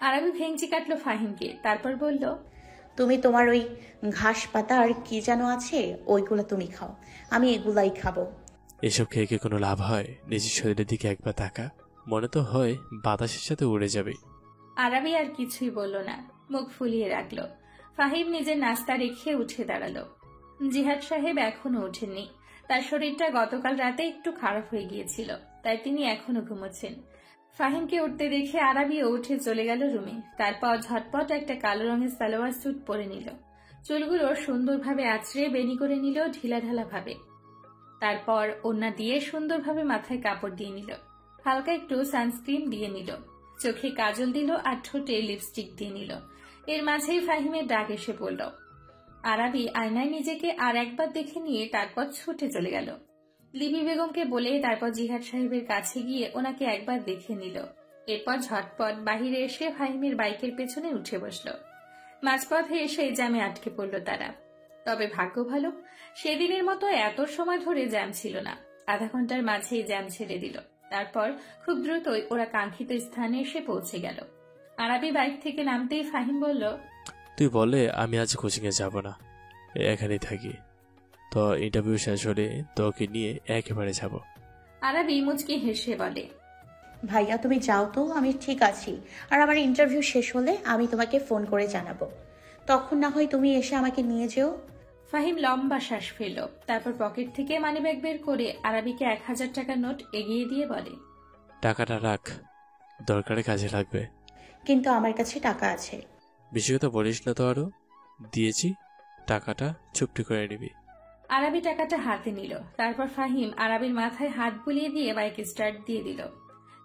আরাবি ভেঙচি কাটলো ফাহিমকে, তারপর বলল, তুমি তোমার ওই ঘাস পাতা আর কি যেন আছে ওইগুলো তুমি খাও, আমি এগুলাই খাবো। এসব খেয়ে কি কোনো লাভ হয়? নিজের শরীরের দিকে একবার তাকা, মনে তো হয় বাতাসের সাথে উড়ে যাবে। আরাবি আর কিছুই বলল না, মুখ ফুলিয়ে রাখলো। ফাহিম নিজের নাস্তা রেখে উঠে দাঁড়ালো। জিহাদ সাহেব এখনো ওঠেননি। তার শরীরটা গতকাল রাতে একটু খারাপ হয়ে গিয়েছিল, তাই তিনি এখনো ঘুমোচ্ছেন। ফাহিমকে উঠতে দেখে আরাবিও উঠে চলে গেল রুমে। তারপর ঝটপট একটা কালো রঙের সালোয়ার স্যুট পরে নিল। চুলগুলো সুন্দরভাবে আঁচড়ে বেনি করে নিল ঢিলাঢালা ভাবে। তারপর ওড়না দিয়ে সুন্দরভাবে মাথায় কাপড় দিয়ে নিল। হালকা একটু সানস্ক্রিন দিয়ে নিল। চোখে কাজল দিল আর ঠোঁটে লিপস্টিক দিয়ে নিল। এর মাঝেই ফাহিমের ডাক এসে পড়ল। আরাবি আয়নায় নিজেকে আর একবার দেখে নিয়ে তারপর ছুটে চলে গেল। লিপি বেগমকে বলে তারপর জিহাদ সাহেবের কাছে গিয়ে ওনাকে একবার দেখে নিল। এরপর ঝটপট বাহিরে এসে ফাহিমের বাইকের পেছনে উঠে বসল। মাঝপথে এসে জ্যামে আটকে পড়ল তারা। তবে ভাগ্য ভালো, সেদিনের মতো এত সময় ধরে জ্যাম ছিল না। আধা ঘন্টার মাঝেই জ্যাম ছেড়ে দিল। তারপর খুব দ্রুতই ওরা কাঙ্ক্ষিত স্থানে এসে পৌঁছে গেল। আরাবি বাইক থেকে নামতেই ফাহিম বলল, তুই বলে আমি আজ কোচিংয়ে যাব না, এখানেই থাকি। তো ইন্টারভিউ শেষ হলে তোকে নিয়ে একেবারে যাব। আরাবি মুচকি হেসে বলে, ভাইয়া তুমি যাও তো, আমি ঠিক আছি। আর আমার ইন্টারভিউ শেষ হলে আমি তোমাকে ফোন করে জানাবো, তখন না হয় তুমি এসে আমাকে নিয়ে যেও। ফাহিম লম্বা শ্বাস ফেলল। তারপর পকেট থেকে মানিব্যাগ বের করে আরাবিকে 1000 টাকার নোট এগিয়ে দিয়ে বলে, টাকাটা রাখ, দরকারে কাজে লাগবে। কিন্তু আমার কাছে টাকা আছে। বেশি কথা বলিস না তো, আরো দিয়েছি, টাকাটা চুপটি করে নিবি। আরাবি টাকাটা হাতে নিল। তারপর ফাহিম আরাবির মাথায় হাত বুলিয়ে দিয়ে বাইক স্টার্ট দিয়ে দিল।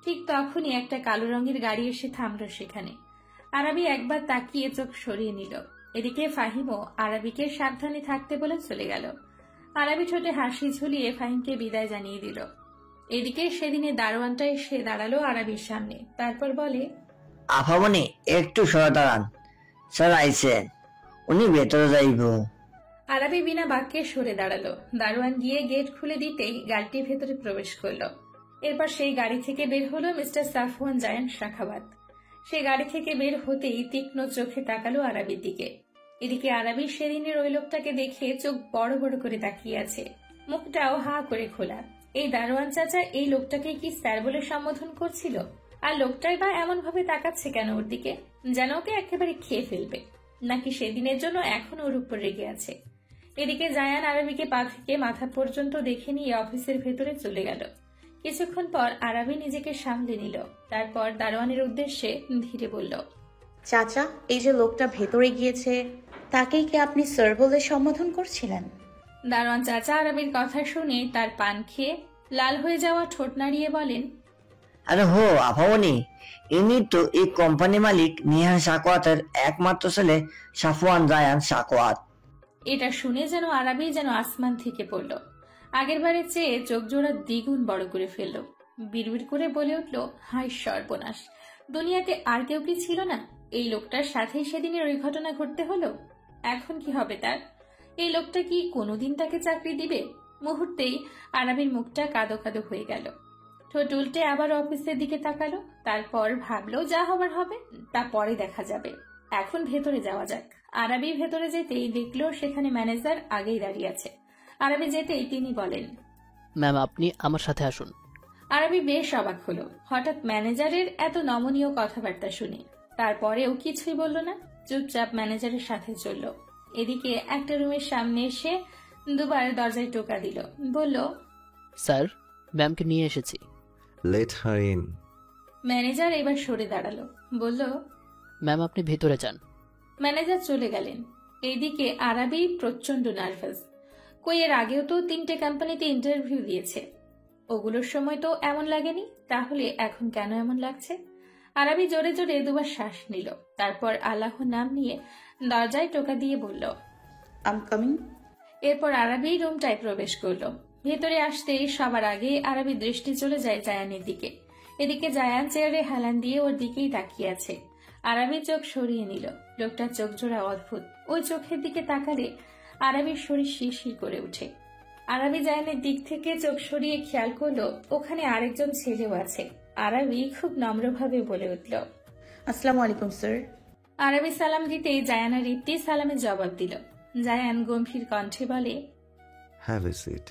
ঠিক তখনই একটা কালো রঙের গাড়ি এসে থামল সেখানে। আরাবি একবার তাকিয়ে চোখ সরিয়ে নিল। এদিকে ফাহিমও আরাবিকে সাবধানে থাকতে বলে চলে গেল। আরাবি ঠোঁটে হাসি ঝুলিয়ে ফাহিমকে বিদায় জানিয়ে দিল। এদিকে সেদিনে দারোয়ানটা এসে দাঁড়ালো আরাবির সামনে। তারপর বলে, আফামনি একটু সরে দাঁড়ান, স্যার আইসেন, উনি ভেতরে যাইব। আরাবি বিনা বাক্যে সরে দাঁড়ালো। দারোয়ান গিয়ে গেট খুলে দিতেই গাড়িটির ভেতরে প্রবেশ করলো। এরপর সেই গাড়ি থেকে বের হলো মিস্টার সাফওয়ান জায়ান শাখাওয়াত। সে গাড়ি থেকে বের হতেই তীক্ষ্ণ চোখে তাকালো আরাবির দিকে। এদিকে আরাবি সেদিনের ওই লোকটাকে দেখে চোখ বড় বড় করে তাকিয়ে আছে, মুখটাও হা করে খোলা। এই দারোয়ান চাচা এই লোকটাকে কি স্যার বলে সম্বোধন করছিল? আর লোকটাই বা এমন ভাবে তাকাচ্ছে কেন ওর দিকে, যেন ওকে একেবারে খেয়ে ফেলবে? নাকি সেদিনের জন্য এখনো ওর উপর রেগে আছে? এদিকে জায়ান আরাবিকে পা থেকে মাথা পর্যন্ত দেখে নিয়ে অফিসের ভেতরে চলে গেল। কিছুক্ষণ পর আরাবি নিজেকে সামলে নিল। তারপর দারোয়ানের উদ্দেশ্যে ধীরে বলল, চাচা, এই যে লোকটা ভেতরে গিয়েছে তাকেই কি আপনি স্যার বলে সম্বোধন করছিলেন? দারোয়ান চাচা আরাবির কথা শুনে তার পান খেয়ে লাল হয়ে যাওয়া ঠোঁট নাড়িয়ে বলেন, আরে হো আফামনি, ইনি তো এই কোম্পানি মালিক নিহান সাকওয়াতের একমাত্র ছেলে সাফওয়ান জায়ান সাকওয়াত। এটা শুনে যেন আরাবি যেন আসমান থেকে পড়ল। আগের বারের চেয়ে চোখ জোড়া দ্বিগুণ বড় করে ফেলল। বিড়বিড় করে বলে উঠল, হায় সর্বনাশ, দুনিয়াতে আর কেউ কি ছিল না? এই লোকটার সাথেই সেদিনের ওই ঘটনা ঘটতে হলো। এখন কি হবে তার? এই লোকটা কি কোনোদিন তাকে চাকরি দিবে? মুহূর্তেই আরাবির মুখটা কাদো কাদো হয়ে গেল। ঠোঁট উল্টে আবার অফিসের দিকে তাকালো। তারপর ভাবলো, যা হবার হবে, তা পরে দেখা যাবে। এখন ভেতরে যাওয়া যাক। আরাবি ভেতরে যেতেই দেখলো সেখানে ম্যানেজার আগেই দাঁড়িয়ে আছে। আরাবি যেতেই তিনি বলেন, ম্যাম আপনি আমার সাথে আসুন। আরাবি বেশ অবাক হলো হঠাৎ ম্যানেজারের এত নমনীয় কথাবার্তা শুনে। তারপরেও কিছুই বলল না, চুপচাপ ম্যানেজারের সাথে চলল। এদিকে একটা রুমের সামনে এসে দুবার দরজায় টোকা দিল। বলল, স্যার, ম্যামকে নিয়ে এসেছি। Let her in. ম্যানেজার এবার সরে দাঁড়ালো। বলল, ম্যাম আপনি ভেতরে যান। ম্যানেজার চলে গেলেন। এইদিকে আরাবি প্রচন্ড নার্ভাস। কই এর আগেও তো 3টে কোম্পানিতে ইন্টারভিউ দিয়েছে, ওগুলোর সময় তো এমন লাগেনি, তাহলে এখন কেন এমন লাগছে? আরাবি জোরে জোরে দুবার শ্বাস নিল। তারপর আল্লাহর নাম নিয়ে দরজায় টোকা দিয়ে বলল, আম কামিং। এরপর আরাবি রুমটায় প্রবেশ করলো। ভেতরে আসতেই সবার আগে আরাবি দৃষ্টি চলে যায় জায়ানের দিকে। এদিকে জায়ান চেয়ারে হেলান দিয়ে ওর দিকেই তাকিয়ে আছে। আরাবি চোখ সরিয়ে নিল। লোকটার চোখ জোড়া অদ্ভুত। ওই চোখের দিকে তাকালে আরাবির শরীর শিরশির করে উঠে। আরাবি জায়ানের দিক থেকে চোখ সরিয়ে খেয়াল করলো ওখানে আরেকজন ছেলেও আছে। আরাবি খুব নম্রভাবে বলে উঠল, আসসালামু আলাইকুম স্যার। আরবি সালাম দিতেই জায়ান আর ইপ্তি সালামের জবাব দিল। জায়ান গম্ভীর কণ্ঠে বলে, Have a seat.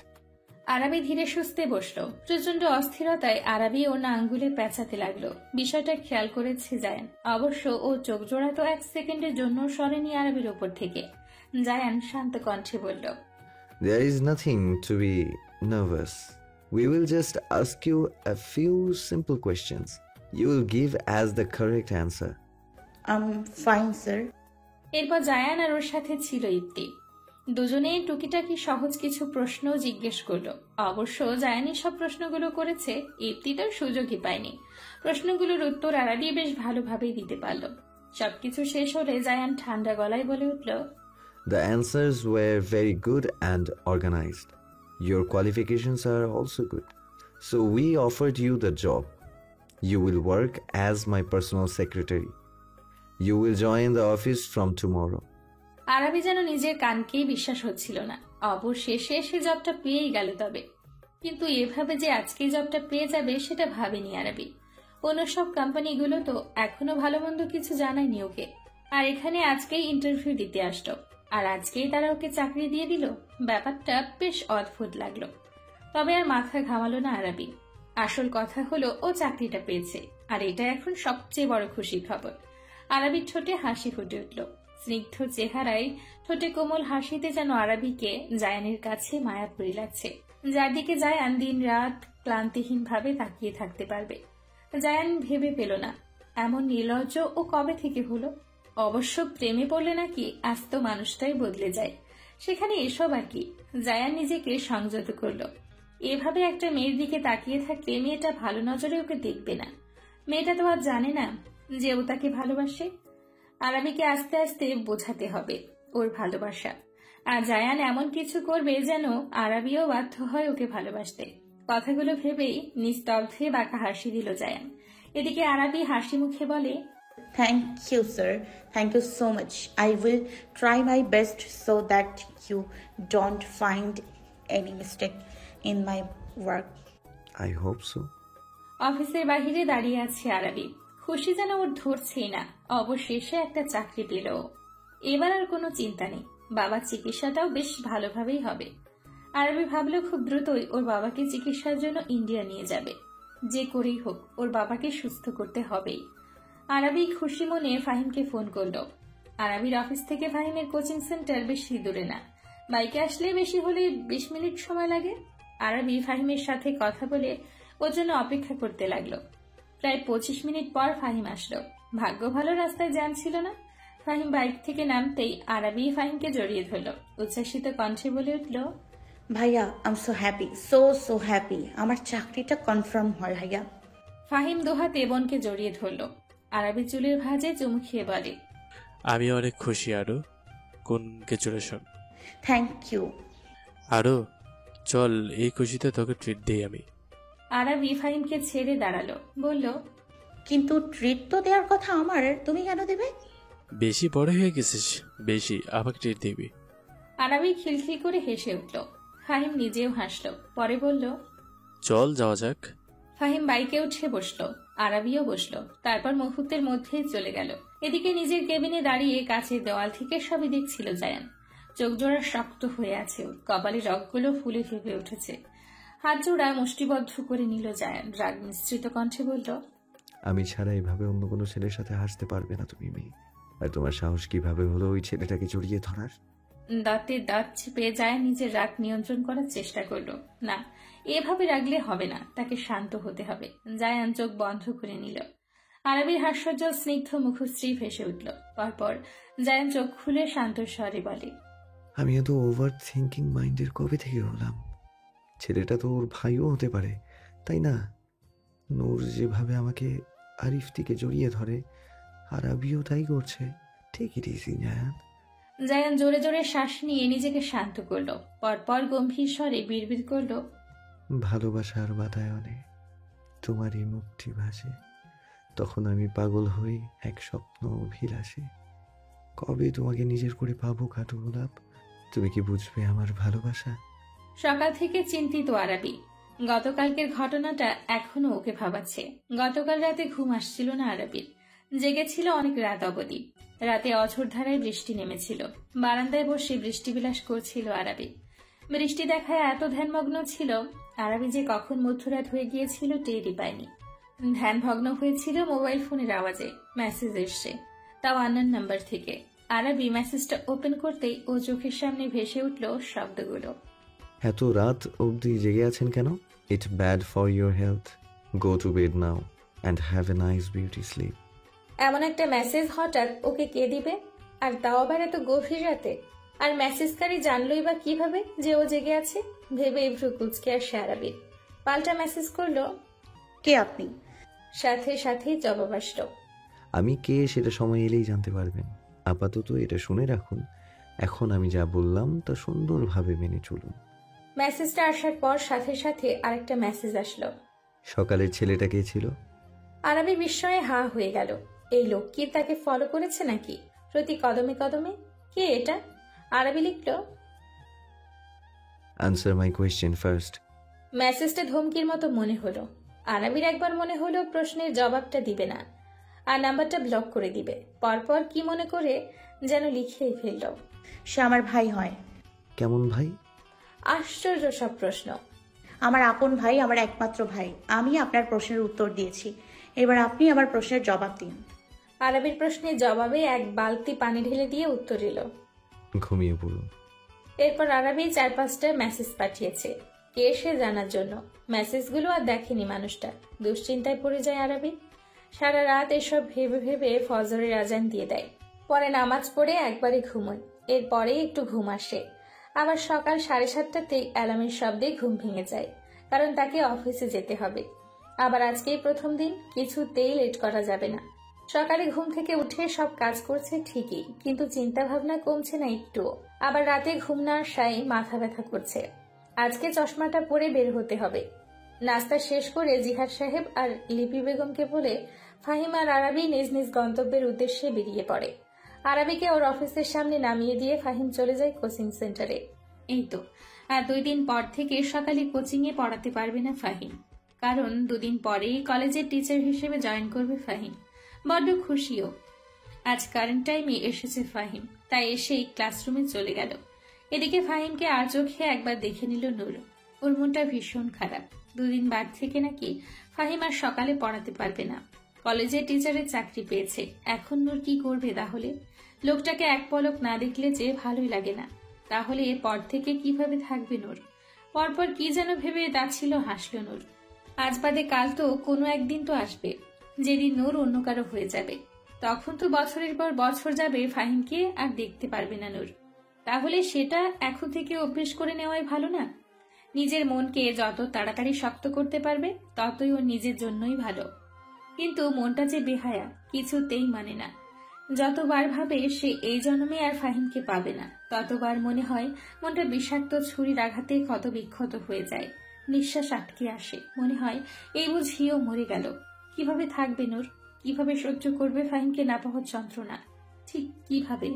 আরবি ধীরে সুস্থে বসলো। প্রচন্ড অস্থিরতায় আরবি ওর না আঙ্গুলে পেঁচাতে লাগলো। বিষয়টা খেয়াল করেছে জায়ান। অবশ্য ও চোখ জোড়াতো 1 সেকেন্ডের জন্য সরেনি আরবির ওপর থেকে। জায়ান শান্ত কণ্ঠে বলল, There is nothing to be nervous. We will just ask you a few simple questions. You will give as the correct answer. Fine sir. এরপর জায়ান আর ওর সাথে ছিল ইপ্তি। দুজনেই টুকিটাকি সহজ কিছু প্রশ্ন জিজ্ঞেস করলো। অবশ্য জায়ানই সব প্রশ্নগুলো করেছে, ইপ্তি তার সুযোগই পায়নি। প্রশ্নগুলোর উত্তর আরবি বেশ ভালোভাবেই দিতে পারল। সবকিছু শেষ হলে জায়ান ঠান্ডা গলায় বলে উঠল, The answers were very good and organized. Your qualifications are also good. So we offered you the job. You will work as my personal secretary. You will join the office from tomorrow. আরবি যেন নিজের কানকেই বিশ্বাস হচ্ছিল না। অবশেষে সে জবটা পেয়েই গেল। তবে কিন্তু এভাবে যে আজকেই জবটা পেয়ে যাবে সেটা ভাবেনি আরবি। অন্য সব কোম্পানিগুলো তো এখনো ভালো মন্দ কিছু জানায়নি ওকে। আর এখানে আজকেই ইন্টারভিউ দিতে আসলো, আর আজকেই তারা ওকে চাকরি দিয়ে দিল। ব্যাপারটা বেশ অদ্ভুত লাগলো। তবে আর মাথা ঘামালো না আরবি। আসল কথা হলো ও চাকরিটা পেয়েছে, আর এটা এখন সবচেয়ে বড় খুশির খবর। আরবির ঠোঁটে হাসি ফুটে উঠল। স্নিগ্ধ চেহারায় ঠোঁটে কোমল হাসিতে যেন আরবিকে জায়ানের কাছে মায়াপুরী লাগছে, যার দিকে জায়ান দিন রাত ক্লান্তিহীন ভাবে তাকিয়ে থাকতে পারবে। জায়ান ভেবে পেল না এমন নির্লজ্জ ও কবে থেকে হলো। অবশ্য প্রেমে পড়লে নাকি আস্ত মানুষটাই বদলে যায়, সেখানে এসব আর কি। জায়ান নিজেকে সংযত করলো। এভাবে একটা মেয়ের দিকে তাকিয়ে থাকলে মেয়েটা ভালো নজরে ওকে দেখবে না। মেয়েটা তো আর জানে না যে ও তাকে ভালোবাসে। আরবিকে আস্তে আস্তে বোঝাতে হবে ওর ভালোবাসা। আর জায়ান এমন কিছু করবে যেন আরবিও বাধ্য হয় ওকে ভালোবাসতে। কথাগুলো ভেবেই নিস্তব্ধে বাঁকা হাসি দিল জায়ান। এদিকে আরবি হাসি মুখে বলে, thank you sir, thank you so much. I will try my best so that you don't find any mistake in my work. I hope so. অফিসের বাহিরে দাঁড়িয়ে আছে আরবি। খুশি যেন ওর ধরছেই না। অবশেষে একটা চাকরি পেল। এবার আর কোনো চিন্তা নেই। বাবার চিকিৎসাটাও বেশ ভালোভাবেই হবে। আরবি ভাবলো খুব দ্রুতই ওর বাবাকে চিকিৎসার জন্য ইন্ডিয়া নিয়ে যাবে। যে করেই হোক ওর বাবাকে সুস্থ করতে হবেই। আরবি খুশি মনে ফাহিমকে ফোন করলো। আরবির অফিস থেকে ফাহিমের কোচিং সেন্টার বেশি দূরে না। বাইকে আসলে বেশি হলে 20 মিনিট সময় লাগে। আরবি ফাহিমের সাথে কথা বলে ওর জন্য অপেক্ষা করতে লাগলো। প্রায় 25 মিনিট পর ফাহিম আসলো। ভাগ্য ভালো রাস্তায় জ্যাম ছিল না। ফাহিম বাইক থেকে নামতেই আরবি ফাহিমকে জড়িয়ে ধরলো। উচ্ছ্বাসিত কণ্ঠে বলে উঠল, ভাইয়া I am so happy, so happy. আমার চাকরিটা কনফার্ম হয় ভাইয়া। ফাহিম দোহাতে বোনকে জড়িয়ে ধরলো। আরবি চুলের ভাঁজে চুমু খেয়ে বলে, আমি অনেক খুশি আরো। কনগ্রেচুলেশন। Thank you. আরো চল, এই খুশিতে তোকে ট্রিট দিই আমি। আরবি ফাহিমকে ছেড়ে দাঁড়ালো। বলল, কিন্তু ট্রিট তো দেওয়ার কথা আমার, তুমি কেন দেবে? বেশি বড় হয়ে গেছিস, বেশি আমাকে ট্রিট দিবি। আরবি খিলখিল করে হেসে উঠল। ফাহিম নিজেও হাসলো। পরে বলল, চল যাওয়া যাক। ফাহিম বাইকে উঠে বসলো। আরবিও বসলো। তারপর মুহূর্তের মধ্যেই চলে গেল। এদিকে নিজের কেবিনে দাঁড়িয়ে কাছের দেওয়াল থেকে সবই দেখছিল জায়ান। চোখ জোড়া শক্ত হয়ে আছে ওর। কপালে রগগুলো ফুলে ফেপে উঠেছে। হাত জোড়া মুষ্টিবদ্ধ করে নিল জায়ান। রাগ মিশ্রিত কণ্ঠে বলল, আমি ছাড়া এইভাবে অন্য কোনো ছেলের সাথে হাসতে পারবে না তুমি মেয়ে। আর তোমার সাহস কিভাবে হলো ওই ছেলেটাকে জড়িয়ে ধরার? দাঁতে দাঁত চেপে জায়ান নিজের রাগ নিয়ন্ত্রণ করার চেষ্টা করলো। না, এভাবে রাগলে হবে না, তাকে শান্ত হতে হবে। জায়ান চোখ বন্ধ করে নিল। আরবির হাস্যজ্জ্বল স্নিগ্ধ মুখশ্রী ভেসে উঠল। পরপর জায়ান চোখ খুলে শান্ত স্বরে বলে, আমি এত ওভার থিঙ্কিং মাইন্ডের কবে থেকে হলাম? ছেলেটা তো ওর ভাইও হতে পারে, তাই না? নূর যেভাবে আমাকে আরিফতিকে জড়িয়ে ধরে, আর আবিও তাই করছে। ঠিক ইট ইজি জায়ান। জায়ান জোরে জোরে শ্বাস নিয়ে নিজেকে শান্ত করলো। পরপর গম্ভীর স্বরে বিড়বিড় করলো, ভালোবাসার বাতায়নে তোমারই মুখটি ভাসে, তখন আমি পাগল হই এক স্বপ্ন অভিলাষে। কবে তোমাকে নিজের করে পাবো কাটু গোলাপ? তুমি কি বুঝবে আমার ভালোবাসা? সকাল থেকে চিন্তিত আরবি। গতকালকের ঘটনাটা এখনো ওকে ভাবাচ্ছে। গতকাল রাতে ঘুম আসছিল না আরবির। জেগেছিল অনেক রাত অবধি। রাতে অঝোর ধারায় বৃষ্টি নেমেছিল। বারান্দায় বসে বৃষ্টিবিলাস করছিল আরাবি। বৃষ্টি দেখায় এত ধ্যানমগ্ন ছিল আরাবি যে কখন মধ্যরাত হয়ে গিয়েছিল টেরই পায়নি। ধ্যানভগ্ন হয়েছিল মোবাইল ফোনের আওয়াজে। মেসেজ এসছে, তাও আননোন নাম্বার থেকে। আরাবি মেসেজটা ওপেন করতেই ও চোখের সামনে ভেসে উঠল শব্দগুলো। এত রাত অবধি জেগে আছেন কেন? It bad for your health. Go to bed now and have a nice beauty sleep. এমন একটা মেসেজ হঠাৎ ওকে কে দিবে, আর তাও আবার এত গভীর রাতে? আর মেসেজকারী জানলই বা কিভাবে যে ও জেগে আছে? ভেবে ভ্রু কুচকে আসে আরাবির। পাল্টা মেসেজ করলো, কে আপনি? সাথে সাথেই জবাব আসলো, আমি কে সেটা সময় এলেই জানতে পারবেন। আপাতত এটা শুনে রাখুন, এখন আমি যা বললাম তা সুন্দরভাবে মেনে চলুন। মেসেজটা আসার পর সাথে সাথে আরেকটা মেসেজ আসলো। সকালের ছেলেটা কে ছিল? আরাবি বিস্ময়ে হা হয়ে গেল। এই লোক কি তাকে ফলো করেছে নাকি প্রতি কদমে কদমে? কে এটা? আরাবি লিখলো, আনসার মাই কোয়েশ্চেন ফার্স্ট। মেসেজটা ধমকির মতো মনে হলো। আরাবির একবার মনে হলো প্রশ্নের জবাবটা দিবে না আর নাম্বারটা ব্লক করে দিবে। পরপর কি মনে করে যেন লিখেই ফেলল, সে আমার ভাই হয়। কেমন ভাই? আশ্চর্য সব প্রশ্ন। আমার আপন ভাই, আমার একমাত্র ভাই। আমি আপনার প্রশ্নের উত্তর দিয়েছি, এবার আপনি আমার প্রশ্নের জবাব দিন। আরাবির প্রশ্নের জবাবে এক বালতি পানি ঢেলে দিয়ে উত্তর এলো। ঘুমিয়ে পড়ুন। এরপর আরাবি 4-5টা মেসেজ পাঠিয়েছে, কে সে জানার জন্য। মেসেজগুলো আর দেখেনি মানুষটা। দুশ্চিন্তায় পড়ে যায় আরাবি। সারা রাত এসব ভেবে ভেবে ফজরের আজান দিয়ে দেয়। পরে নামাজ পড়ে একবারে ঘুমোয়। এরপরে একটু ঘুম আসে। আবার সকাল 7:30টাতেই অ্যালার্মের শব্দে ঘুম ভেঙে যায়, কারণ তাকে অফিসে যেতে হবে। আবার আজকেই প্রথম দিন, কিছুতেই লেট করা যাবে না। সকালে ঘুম থেকে উঠে সব কাজ করছে ঠিকই, কিন্তু চিন্তা ভাবনা কমছে না একটুও। আবার রাতে ঘুম না আসায় মাথা ব্যথা করছে। আজকে চশমাটা পরে বের হতে হবে। নাস্তা শেষ করে জিহাদ সাহেব আর লিপি বেগমকে বলে ফাহিম আর আরাবি নিজ নিজ গন্তব্যের উদ্দেশ্যে বেরিয়ে পড়ে। আরাবিকে ওর অফিসের সামনে নামিয়ে দিয়ে ফাহিম চলে যায় কোচিং সেন্টারে। এই তো আর 2 দিন পর থেকে সকালে কোচিংয়ে পড়াতে পারবে না ফাহিম, কারণ 2 দিন পরেই কলেজের টিচার হিসেবে জয়েন করবে ফাহিম। বড্ড খুশিও। আজ কারেন্ট টাইমে এসেছে ফাহিম, তাই এসেই ক্লাসরুমে চলে গেল। এদিকে ফাহিমকে আর চোখে একবার দেখে নিল নূর। ওর মনটা ভীষণ খারাপ। 2 দিন বাদ থেকে নাকি ফাহিম আর সকালে পড়াতে পারবে না। কলেজের টিচারের চাকরি পেয়েছে, এখন নূর কি করবে তাহলে? লোকটাকে এক পলক না দেখলে যে ভালোই লাগে না। তাহলে এরপর থেকে কিভাবে থাকবে নূর? পরপর কি যেন ভেবে যাচ্ছিল, হাসল নূর। আজ বাদে কাল তো কোনো একদিন তো আসবে যেদিন নূর অন্য কারো হয়ে যাবে। তখন তো বছরের পর বছর যাবে, ফাহিমকে আর দেখতে পারবে না নূর। তাহলে সেটা এখন থেকে অভ্যেস করে নেওয়াই ভালো না? নিজের মনকে যত তাড়াতাড়ি শক্ত করতে পারবে ততই ওর নিজের জন্যই ভালো। কিন্তু মনটা যে বেহায়া, কিছুতেই মানে না। যতবার ভাবে সে এই জন্মে আর ফাহিমকে পাবে না, ততবার মনে হয় মনটা বিষাক্ত ছুরির আঘাতে ক্ষত বিক্ষত হয়ে যায়। নিঃশ্বাস আটকে আসে। মনে হয় এই বুঝিও মরে গেল। কিভাবে থাকবে নূর? কিভাবে সহ্য করবে ফাহিমকে না পাওয়ার যন্ত্রণা? ঠিক কিভাবে?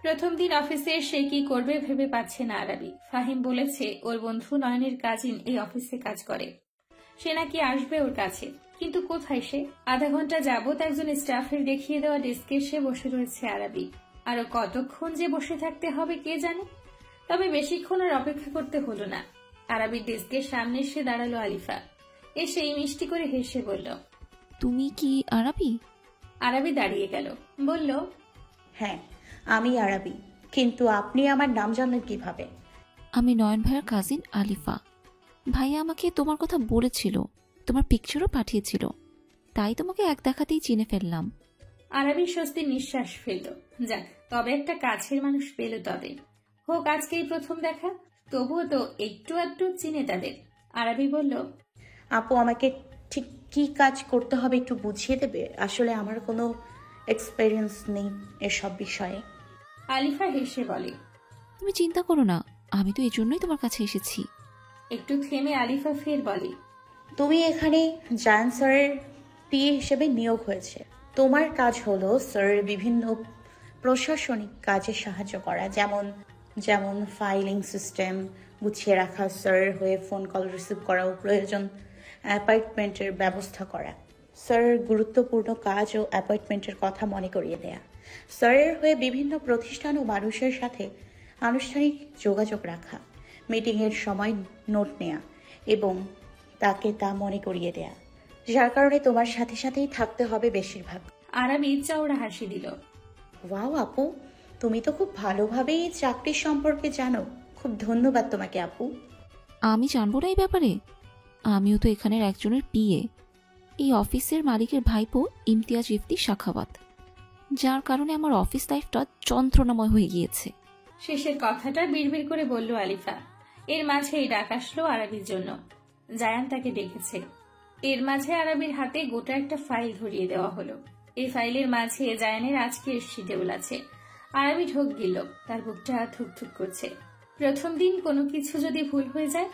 প্রথম দিন অফিসে সে কি করবে ভেবে পাচ্ছে না আরাবি। ফাহিম বলেছে ওর বন্ধু নয়নের কাজিন এই অফিসে কাজ করে, সে নাকি আসবে ওর কাছে। কিন্তু কোথায় সে? আধা ঘন্টা যাবত একজন স্টাফের দেখিয়ে দেওয়া ডেস্কে সে বসে রয়েছে আরাবি। আরো কতক্ষণ যে বসে থাকতে হবে কে জানে। তবে বেশিক্ষণ আর অপেক্ষা করতে হলো না। আরাবির ডেস্কের সামনে এসে দাঁড়ালো আলিফা। এসেই মিষ্টি করে হেসে বলল, তুমি কি আরাবি? আরাবি দাঁড়িয়ে গেল, বলল, হ্যাঁ, আমি আরাবি। কিন্তু আপনি আমার নাম জানলেন কিভাবে? আমি নয়ন ভাইয়ের কাজিন আলিফা। ভাইয়া আমাকে তোমার কথা বলেছিল, তোমার পিকচারও পাঠিয়েছিল, তাই তোমাকে এক দেখাতেই চিনে ফেললাম। আরাবি স্বস্তির নিঃশ্বাস ফেলল। যাক, তবে একটা কাছের মানুষ পেল। তবে হোক আজকেই প্রথম দেখা, তবুও তো একটু একটু চিনে তাদের। আরাবি বলল, আপু আমাকে ঠিক কি কাজ করতে হবে একটু বুঝিয়ে দেবে? আসলে আমার কোনো এক্সপেরিয়েন্স নেই এসব বিষয়ে। আলিফা হেসে বলে, তুমি চিন্তা করো না, আমি তো এই জন্যই তোমার কাছে এসেছি। একটু থেমে আলিফা ফের বলে, তুমি এখানে জায়ান স্যারের টিএ হিসেবে নিয়োগ হয়েছে। তোমার কাজ হলো স্যারের বিভিন্ন প্রশাসনিক কাজে সাহায্য করা, যেমন ফাইলিং সিস্টেম গুছিয়ে রাখা, স্যারের হয়ে ফোন কল রিসিভ করা ও প্রয়োজন অ্যাপয়েন্টমেন্টের ব্যবস্থা করা। স্যারের গুরুত্বপূর্ণ কাজ ও অ্যাপয়েন্টমেন্টের কথা মনে করিয়ে দেয়া, স্যারের হয়ে বিভিন্ন প্রতিষ্ঠান ও মানুষের সাথে আনুষ্ঠানিক যোগাযোগ রাখা, মিটিংয়ের সময় নোট নেয়া এবং তাকে তা মনে করিয়ে দেয়া, যার কারণে তোমার সাথে সাথেই থাকতে হবে বেশিরভাগ। আরাবি চওড়া হাসি দিল। ওয়াও আপু, তুমি তো খুব ভালোভাবেই চাকরির সম্পর্কে জানো। খুব ধন্যবাদ তোমাকে আপু। আমি জানবো না এই ব্যাপারে? আমিও তো এখানের একজনের পিএ, এই অফিসের মালিকের ভাইপো ইমতিয়াজ ইফতি শাখাওয়াত, যার কারণে আমার অফিস লাইফটা যন্ত্রণাময় হয়ে গিয়েছে। শেষের কথাটা বিড়বিড় করে বলল আলিফা। এর মাঝেই ডাক আসলো আরাবির জন্য। জায়ান তাকে ডেকেছে। এর মাঝে আরাবির হাতে গোটা একটা ফাইল ধরিয়ে দেওয়া হলো। এই ফাইলের মাঝে জায়ানের আজকের শিডিউল আছে। আরাবি ঢোক গেল, তার বুকটা থুকথুক করছে। প্রথম দিন কোনো কিছু যদি ভুল হয়ে যায়।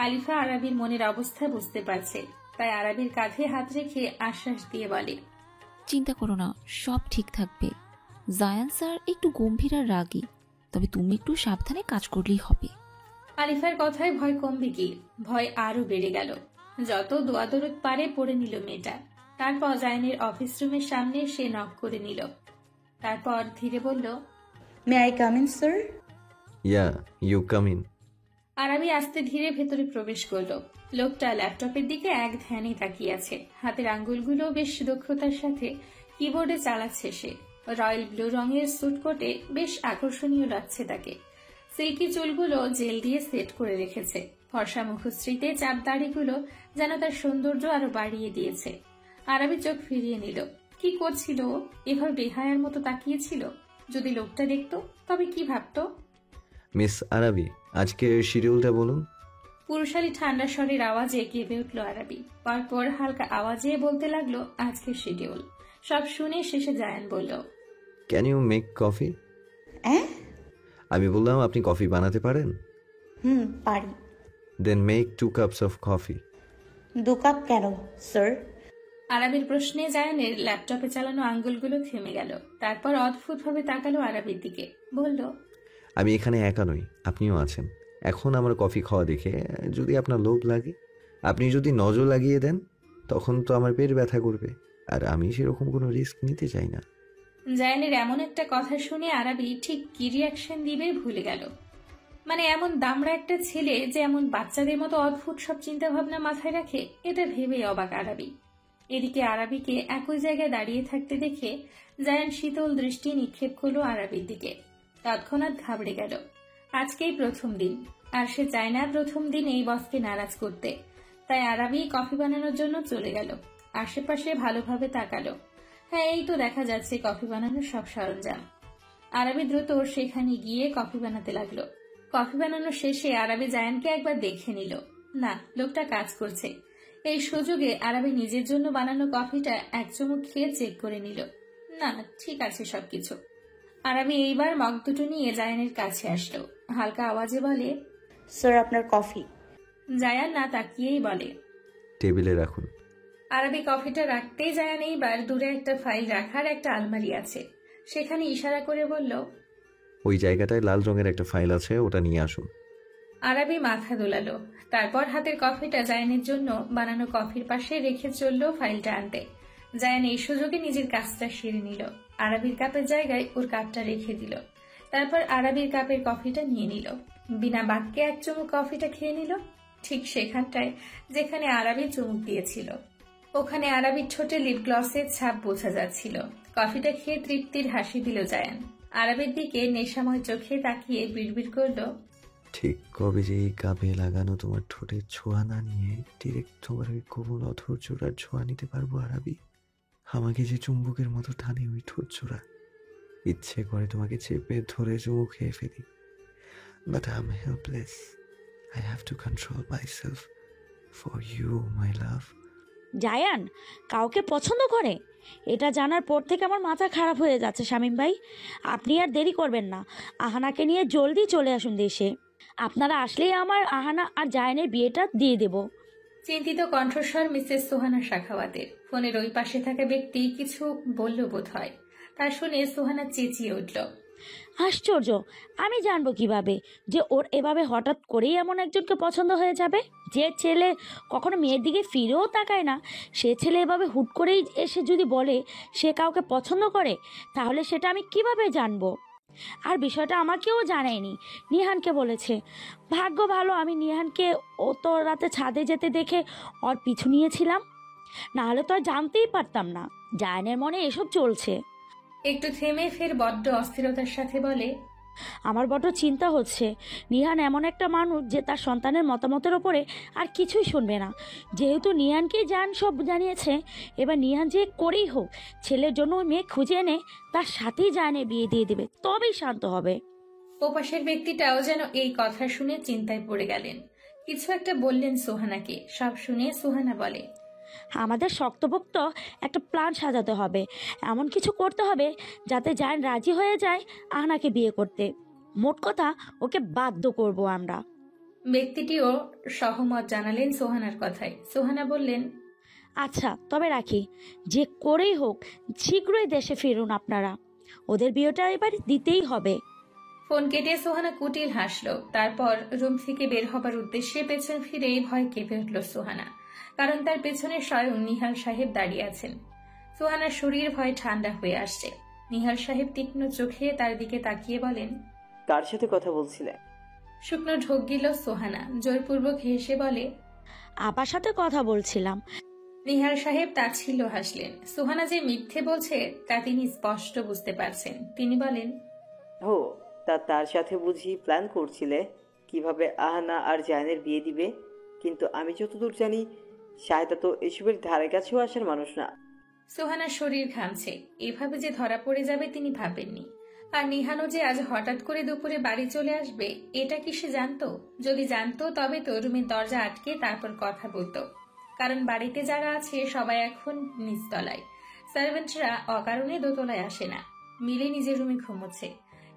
আলিফা আরাবির মনের অবস্থা বুঝতে পারছে, তাই আরাবির কাঁধে হাত রেখে আশ্বাস দিয়ে বলে, চিন্তা করো না, সব ঠিক থাকবে। জায়ান স্যার একটু গম্ভীর আর রাগী, তবে তুমি একটু সাবধানে কাজ করলেই হবে। আলিফার কথায় ভয় কমবে কি? ভয় আরো বেড়ে গেল। যত দোয়াদরদ পারে পড়ে নিল মেয়েটা। তারপর জায়ানের অফিস রুমের সামনে সে নক করে নিল। তারপর ধীরে বলল, may I come in sir? Yeah, you come in. Arabi আস্তে ধীরে ভেতরে প্রবেশ করল। লোকটা ল্যাপটপের দিকে এক ধ্যানে তাকিয়ে আছে। হাতের আঙ্গুলগুলো বেশ দক্ষতার সাথে কিবোর্ডে চালাচ্ছে সে। রয়্যাল ব্লু রঙের স্যুট কোটে বেশ আকর্ষণীয় লাগছে তাকে। সিল্কি চুলগুলো জেল দিয়ে সেট করে রেখেছে। ফর্সা মুখশ্রীতে চাপ দাড়িগুলো যেন তার সৌন্দর্য আরো বাড়িয়ে দিয়েছে। আরাবি চোখ ফিরিয়ে নিল। কি করছিল ও? এভাবে বেহায়ার মতো তাকিয়েছিল। যদি লোকটা দেখতো তবে কি ভাবতো? মিস আরাবি, আজকের শিডিউলটা বলুন। পুরুষালী ঠান্ডা স্বরের আওয়াজে কেঁপে উঠল আরাবি। পরপর হালকা আওয়াজে বলতে লাগলো আজকের শিডিউল। সব শুনে শেষে জায়ান বলল, ক্যান ইউ মেক কফি? আমি বললাম আপনি কফি বানাতে পারেন? পারি। Then make 2 cups of coffee. 2 cup কেন স্যার? আরাবির প্রশ্নে জায়ানের ল্যাপটপে চালানো আঙ্গুলগুলো থেমে গেল। তারপর অদ্ভুতভাবে তাকালো আরাবির দিকে, বলল, আমি এখানে একা নই, আপনিও আছেন। এখন আমার কফি খাওয়া দেখে যদি আপনার লোভ লাগে, আপনি যদি নজর লাগিয়ে দেন, তখন তো আমার পেট ব্যথা করবে, আর আমি সেরকম কোনো রিস্ক নিতে চাই না। জায়ানের এমন একটা কথা শুনে আরাবি ঠিক কি রিয়াকশন দিবে ভুলে গেল। মানে এমন দামড়া একটা ছেলে যে এমন বাচ্চাদের মতো অদ্ভুত সব চিন্তা ভাবনা মাথায় রাখে, এটা ভেবেই অবাক আরাবি। এদিকে আরাবিকে একই জায়গায় দাঁড়িয়ে থাকতে দেখে জায়ান শীতল দৃষ্টি নিক্ষেপ করলো আরাবির দিকে। তৎক্ষণাৎ ঘাবড়ে গেল। আজকেই প্রথম দিন, আর সে চায় না প্রথম দিন এই বসকে নারাজ করতে। তাই আরাবি কফি বানানোর জন্য চলে গেল। আশেপাশে ভালোভাবে তাকালো। হ্যাঁ, এই তো দেখা যাচ্ছে কফি বানানোর সব সরঞ্জাম। আরাবি দ্রুত সেখানে গিয়ে কফি বানাতে লাগলো। কফি বানানোর শেষে আরাবি জায়ানকে একবার দেখে নিল। না, লোকটা কাজ করছে। এই সুযোগে আরাবি নিজের জন্য বানানো কফিটা এক চুমুক খেয়ে চেক করে নিল। না, ঠিক আছে সবকিছু। আরাবি এইবার মগ দুটো নিয়ে জায়ানের কাছে আসলো। হালকা আওয়াজে বলে, স্যার আপনার কফি। জায়ান না তাকিয়েই বলে, টেবিলে রাখুন। আরাবি কফিটা রাখতেই জায়ান এইবার দূরে একটা ফাইল রাখার একটা আলমারি আছে, সেখানে ইশারা করে বলল, ওই জায়গাটায় লাল রঙের একটা ফাইল আছে, ওটা নিয়ে আসুন। আরাবি মাথা দোলালো। তারপর হাতের কফিটা জায়ানের জন্য বানানো কফির পাশে রেখে চলল ফাইলটা আনতে। জায়ান এই সুযোগে নিজের কাজটা সেরে নিল। আরাবির কাপের জায়গায় ওর কাপটা রেখে দিল। তারপর আরাবির কাপের কফিটা নিয়ে নিল। বিনা বাক্যে এক চুমুক কফিটা খেয়ে নিল, ঠিক সেখানটায় যেখানে আরাবি চুমুক দিয়েছিল। ওখানে আরাবির ঠোঁটে লিপ গ্লসের ছাপ বোঝা যাচ্ছিল। কফিটা খেয়ে তৃপ্তির হাসি দিল জায়ান। আরাবির দিকে নেশাময় চোখে তাকিয়ে বিড়বিড় করল, ঠিক কবে যে এই কাপে লাগানো তোমার ঠোঁটের ছোঁয়া না নিয়ে ডিরেক্ট তোমার ওই কোমল অথর জোড়ার ছোঁয়া নিতে পারবো আরাবি। আমাকে যে চুম্বকের মতো টানে ওই ঠোঁট জোড়া, ইচ্ছে করে তোমাকে চেপে ধরে চুমু খেয়ে ফেলি, but I am helpless. I have to control myself for you my love. Zayan কাউকে পছন্দ করে, এটা জানার পর থেকে আমার মাথা খারাপ হয়ে যাচ্ছে। শামীম ভাই, আপনি আর দেরি করবেন না, আহানাকে নিয়ে জলদি চলে আসুন দেশে। আপনারা আসলেই আমার আহানা আর জায়ানের বিয়েটা দিয়ে দেব। চিন্তিত কণ্ঠস্বর মিসেস সোহানা শাখাওয়াতের। ফোনের ওই পাশে থাকা ব্যক্তি কিছু বলল বোধ হয়। তা শুনে সোহানা চেঁচিয়ে উঠল, আশ্চর্য, আমি জানবো কিভাবে যে ওর এভাবে হঠাৎ করেই এমন একজনকে পছন্দ হয়ে যাবে? যে ছেলে কখনো মেয়ের দিকে ফিরেও তাকায় না, সে ছেলে এভাবে হুট করেই এসে যদি বলে সে কাউকে পছন্দ করে, তাহলে সেটা আমি কিভাবে জানবো? আর বিষয়টা আমাকেও জানায়নি, নিহানকে বলেছে। ভাগ্য ভালো আমি নিহানকে ও তো রাতে ছাদে যেতে দেখে ওর পিছু নিয়েছিলাম, নাহলে তো আর জানতেই পারতাম না জায়নের মনে এসব চলছে। একটু থেমে ফের বড্ড অস্থিরতার সাথে বলে, আমার বড় চিন্তা হচ্ছে নিহান এমন একটা মানুষ যে তার সন্তানের মতামতের ওপরে আর কিছুই শুনবে না। যেহেতু নিহানকেই জান সব জানিয়েছে, এবার নিহান যে করেই হোক ছেলের জন্য ওই মেয়ে খুঁজে এনে তার সাথেই জানে বিয়ে দিয়ে দেবে, তবেই শান্ত হবে। ওপাশের ব্যক্তিটাও যেন এই কথা শুনে চিন্তায় পড়ে গেলেন। কিছু একটা বললেন সোহানাকে। সব শুনে সোহানা বলে, আমাদের শক্তপোক্ত একটা প্ল্যান সাজাতে হবে, এমন কিছু করতে হবে যাতে জান রাজি হয়ে যায় আহনাকে বিয়ে করতে। মোট কথা ওকে বাধ্য করব আমরা। ব্যক্তিটিও সহমত জানালেন সোহানার কথায়। সোহানা বললেন, আচ্ছা তবে রাখি, যে করেই হোক শীঘ্রই দেশে ফিরুন আপনারা, ওদের বিয়েটা এবার দিতেই হবে। ফোন কেটে সোহানা কুটিল হাসল। তারপর রুম থেকে বের হবার উদ্দেশ্যে পেছন ফিরে ভয় কেঁপে উঠল সোহানা, কারণ তার পেছনে স্বয়ং নিহাল সাহেব দাঁড়িয়ে আছেন। সোহানার শরীর ভয় ঠান্ডা হয়ে আসছে। নিহাল সাহেব তীক্ষ্ণ চোখে তার দিকে তাকিয়ে বলেন, কার সাথে কথা বলছিলে? শুকনো ঢোক গিল সোহানা। জোরপূর্বক হেসে বলে, আপার সাথে কথা বলছিলাম। নিহাল সাহেব তাচ্ছিল্য হাসলেন। সোহানা যে মিথ্যে বলছে তা তিনি স্পষ্ট বুঝতে পারছেন। তিনি বলেন, ও তার সাথে বুঝি প্ল্যান করছিলে কিভাবে আহানা আর জায়নের বিয়ে দিবে? কিন্তু আমি যতদূর জানি শায়দা তো এসবের ধারে কাছেও আসার মানুষ না। সোহানার শরীর ঘামছে। এভাবে যে ধরা পড়ে যাবে তিনি ভাবেননি। আর নিহানও যে আজ হঠাৎ করে দুপুরে বাড়ি চলে আসবে, এটা কি সে জানতো? যদি জানতো তবে তো রুমের দরজা আটকে তারপর কথা বলতো। কারণ বাড়িতে যারা আছে সবাই এখন নিচতলায়। সার্ভেন্টরা অকারণে দোতলায় আসে না, মিলে নিজের রুমে ঘুমোচ্ছে।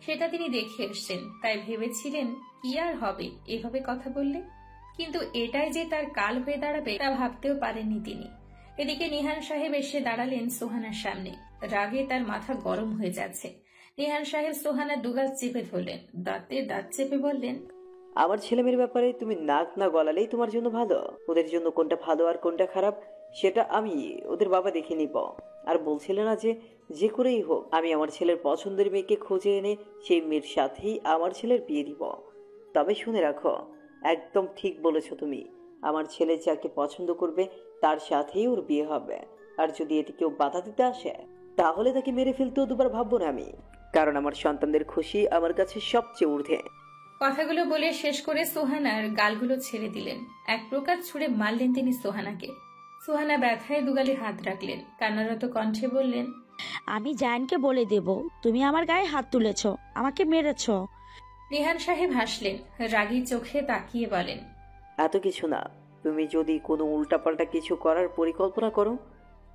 সেটা তিনি দেখে এসছেন। তাই ভেবেছিলেন কি আর হবে এভাবে কথা বললে। কিন্তু এটাই যে তার কাল হয়ে দাঁড়াবে তা ভাবতেও পারেননি তিনি। এদিকে নিহান সাহেব এসে দাঁড়ালেন সোহানার সামনে। রাগে তার মাথা গরম হয়ে যাচ্ছে। নিহান সাহেব সোহানার দুগাল চেপে ধরলেন, দাঁতে দাঁত চেপে বললেন, আমার ছেলেমেয়ের ব্যাপারে তুমি নাক না গলালেই তোমার জন্য ভালো। ওদের জন্য কোনটা ভালো আর কোনটা খারাপ সেটা আমি ওদের বাবা দেখে নিব। আর বলছিলে না যে করেই হোক আমি আমার ছেলের পছন্দের মেয়েকে খুঁজে এনে সেই মেয়ের সাথেই আমার ছেলের বিয়ে দিব। তবে শুনে রাখো, একদম ঠিক বলেছো তুমি। আমার ছেলে যাকে পছন্দ করবে তার সাথেই ওর বিয়ে হবে। আর যদি এতে কেউ বাধা দিতে আসে তাহলে তাকে মেরে ফেলতেও দুবার ভাববো না আমি, কারণ আমার সন্তানদের খুশি আমার কাছে সবচেয়ে ঊর্ধ্বে। কথাগুলো বলে শেষ করে সোহানার গালগুলো ছেড়ে দিলেন। এক প্রকার ছুঁড়ে মারলেন তিনি সোহানাকে। সোহানা ব্যথায় দুগালে হাত রাখলেন। কান্নারত কণ্ঠে বললেন, আমি জায়নকে বলে দেব তুমি আমার গায়ে হাত তুলেছ, আমাকে মেরেছ। নিহান সাহেব হাসলেন। রাগী চোখে তাকিয়ে বলেন, এত কিছু না। তুমি যদি কোনো উল্টাপাল্টা কিছু করার পরিকল্পনা করো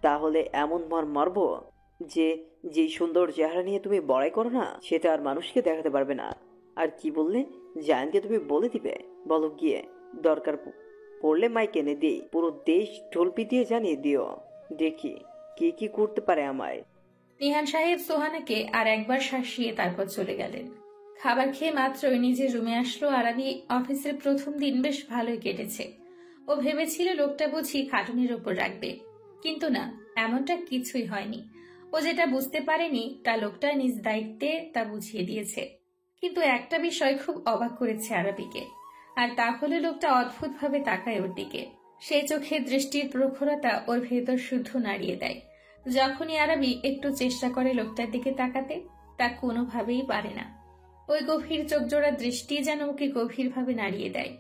তাহলে এমন মারব যে সুন্দর চেহারা নিয়ে তুমি বড়াই করো না সেটা আর মানুষকে দেখাতে পারবে না। আর কি বললে? জায়ানকে তুমি বলে দিবে? বলো গিয়ে। দরকার পড়লে মাইক এনে দিই, পুরো দেশ ঢোলপি দিয়ে জানিয়ে দিও, দেখি কি কি করতে পারে আমায়। নিহান সাহেব সোহানাকে আর একবার শাসিয়ে তারপর চলে গেলেন। খাবার খেয়ে মাত্রই নিজের রুমে আসলো আরাবি। অফিসের প্রথম দিন বেশ ভালোই কেটেছে। ও ভেবেছিল লোকটা বুঝি খাটুনির ওপর রাখবে, কিন্তু না, এমনটা কিছুই হয়নি। ও যেটা বুঝতে পারেনি তা লোকটা নিজ দায়িত্বে তা বুঝিয়ে দিয়েছে। কিন্তু একটা বিষয় খুব অবাক করেছে আরাবিকে, আর তা হলো লোকটা অদ্ভুতভাবে তাকায় ওর দিকে। সেই চোখের দৃষ্টির প্রখরতা ওর ভেতর শুদ্ধ নাড়িয়ে দেয়। যখনই আরাবি একটু চেষ্টা করে লোকটার দিকে তাকাতে, তা কোনোভাবেই পারে না। ওই গভীর চোখজোড়া দৃষ্টি যেন ওকে গভীরভাবে নাড়িয়ে দেয়।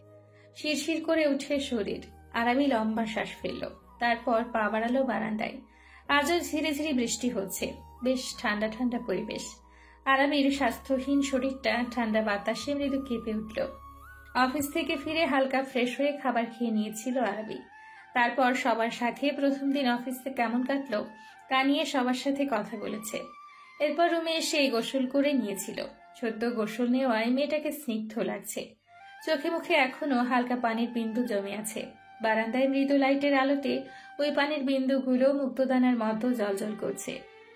শিরশির করে উঠে শরীর। আরাবি লম্বা শ্বাস ফেলল। তারপর পা বাড়ালো বারান্দায়। আজও ধীরে ধীরে বৃষ্টি হচ্ছে। বেশ ঠান্ডা ঠান্ডা পরিবেশ। আরাবির স্বাস্থ্যহীন শরীরটা ঠান্ডা বাতাসে মৃদু কেঁপে উঠল। অফিস থেকে ফিরে হালকা ফ্রেশ হয়ে খাবার খেয়ে নিয়েছিল আরাবি। তারপর সবার সাথে প্রথম দিন অফিসে কেমন কাটলো তা নিয়ে সবার সাথে কথা বলেছে। এরপর রুমে এসে গোসল করে নিয়েছিল। সদ্য গোসল নেওয়ায় মেয়েটাকে স্নিগ্ধ লাগছে। চোখে মুখে এখনো হালকা পানির বিন্দু জমে আছে। বারান্দায় মৃদু লাইটের আলোতে ওই পানির বিন্দুগুলো মুক্তদানার মতো জ্বলজ্বল করছে।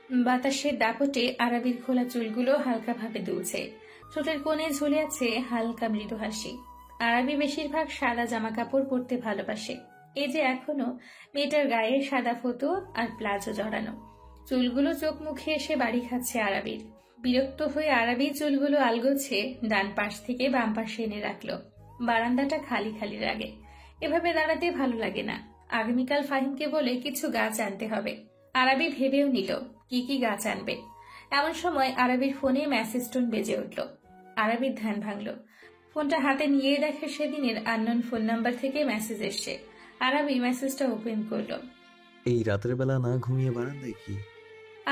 বাতাসের দাপটে আরাবির খোলা চুলগুলো হালকাভাবে দুলছে, ঠোঁটের কোণে ঝুলে আছে হালকা মৃদু হাসি। আরাবি বেশিরভাগ সাদা জামা কাপড় পরতে ভালোবাসে। এই যে এখনো মেয়েটার গায়ে সাদা ফতো আর প্লাজো জড়ানো, চুলগুলো চোখ মুখে এসে বাড়ি খাচ্ছে আরাবির। বিরক্ত হয়ে আরাবি চুলগুলো আলগোছে ডান পাশ থেকে বাম পাশে এনে রাখলো। বারান্দাটা খালি খালি লাগে, এভাবে দাঁড়াতে ভালো লাগে না। আগামীকাল ফাহিমকে বলে কিছু গাছ আনতে হবে। আরাবি ভেবেও নিল কি কি গাছ আনবে। এমন সময় আরাবির ফোনে মেসেজ টোন বেজে উঠল। আরাবির ধ্যান ভাঙল, ফোনটা হাতে নিয়ে দেখে সেদিনের আননোন ফোন নাম্বার থেকে মেসেজ এসছে। আরাবি মেসেজটা ওপেন করলো। এই রাতের বেলা না ঘুমিয়ে বারান্দায় কি?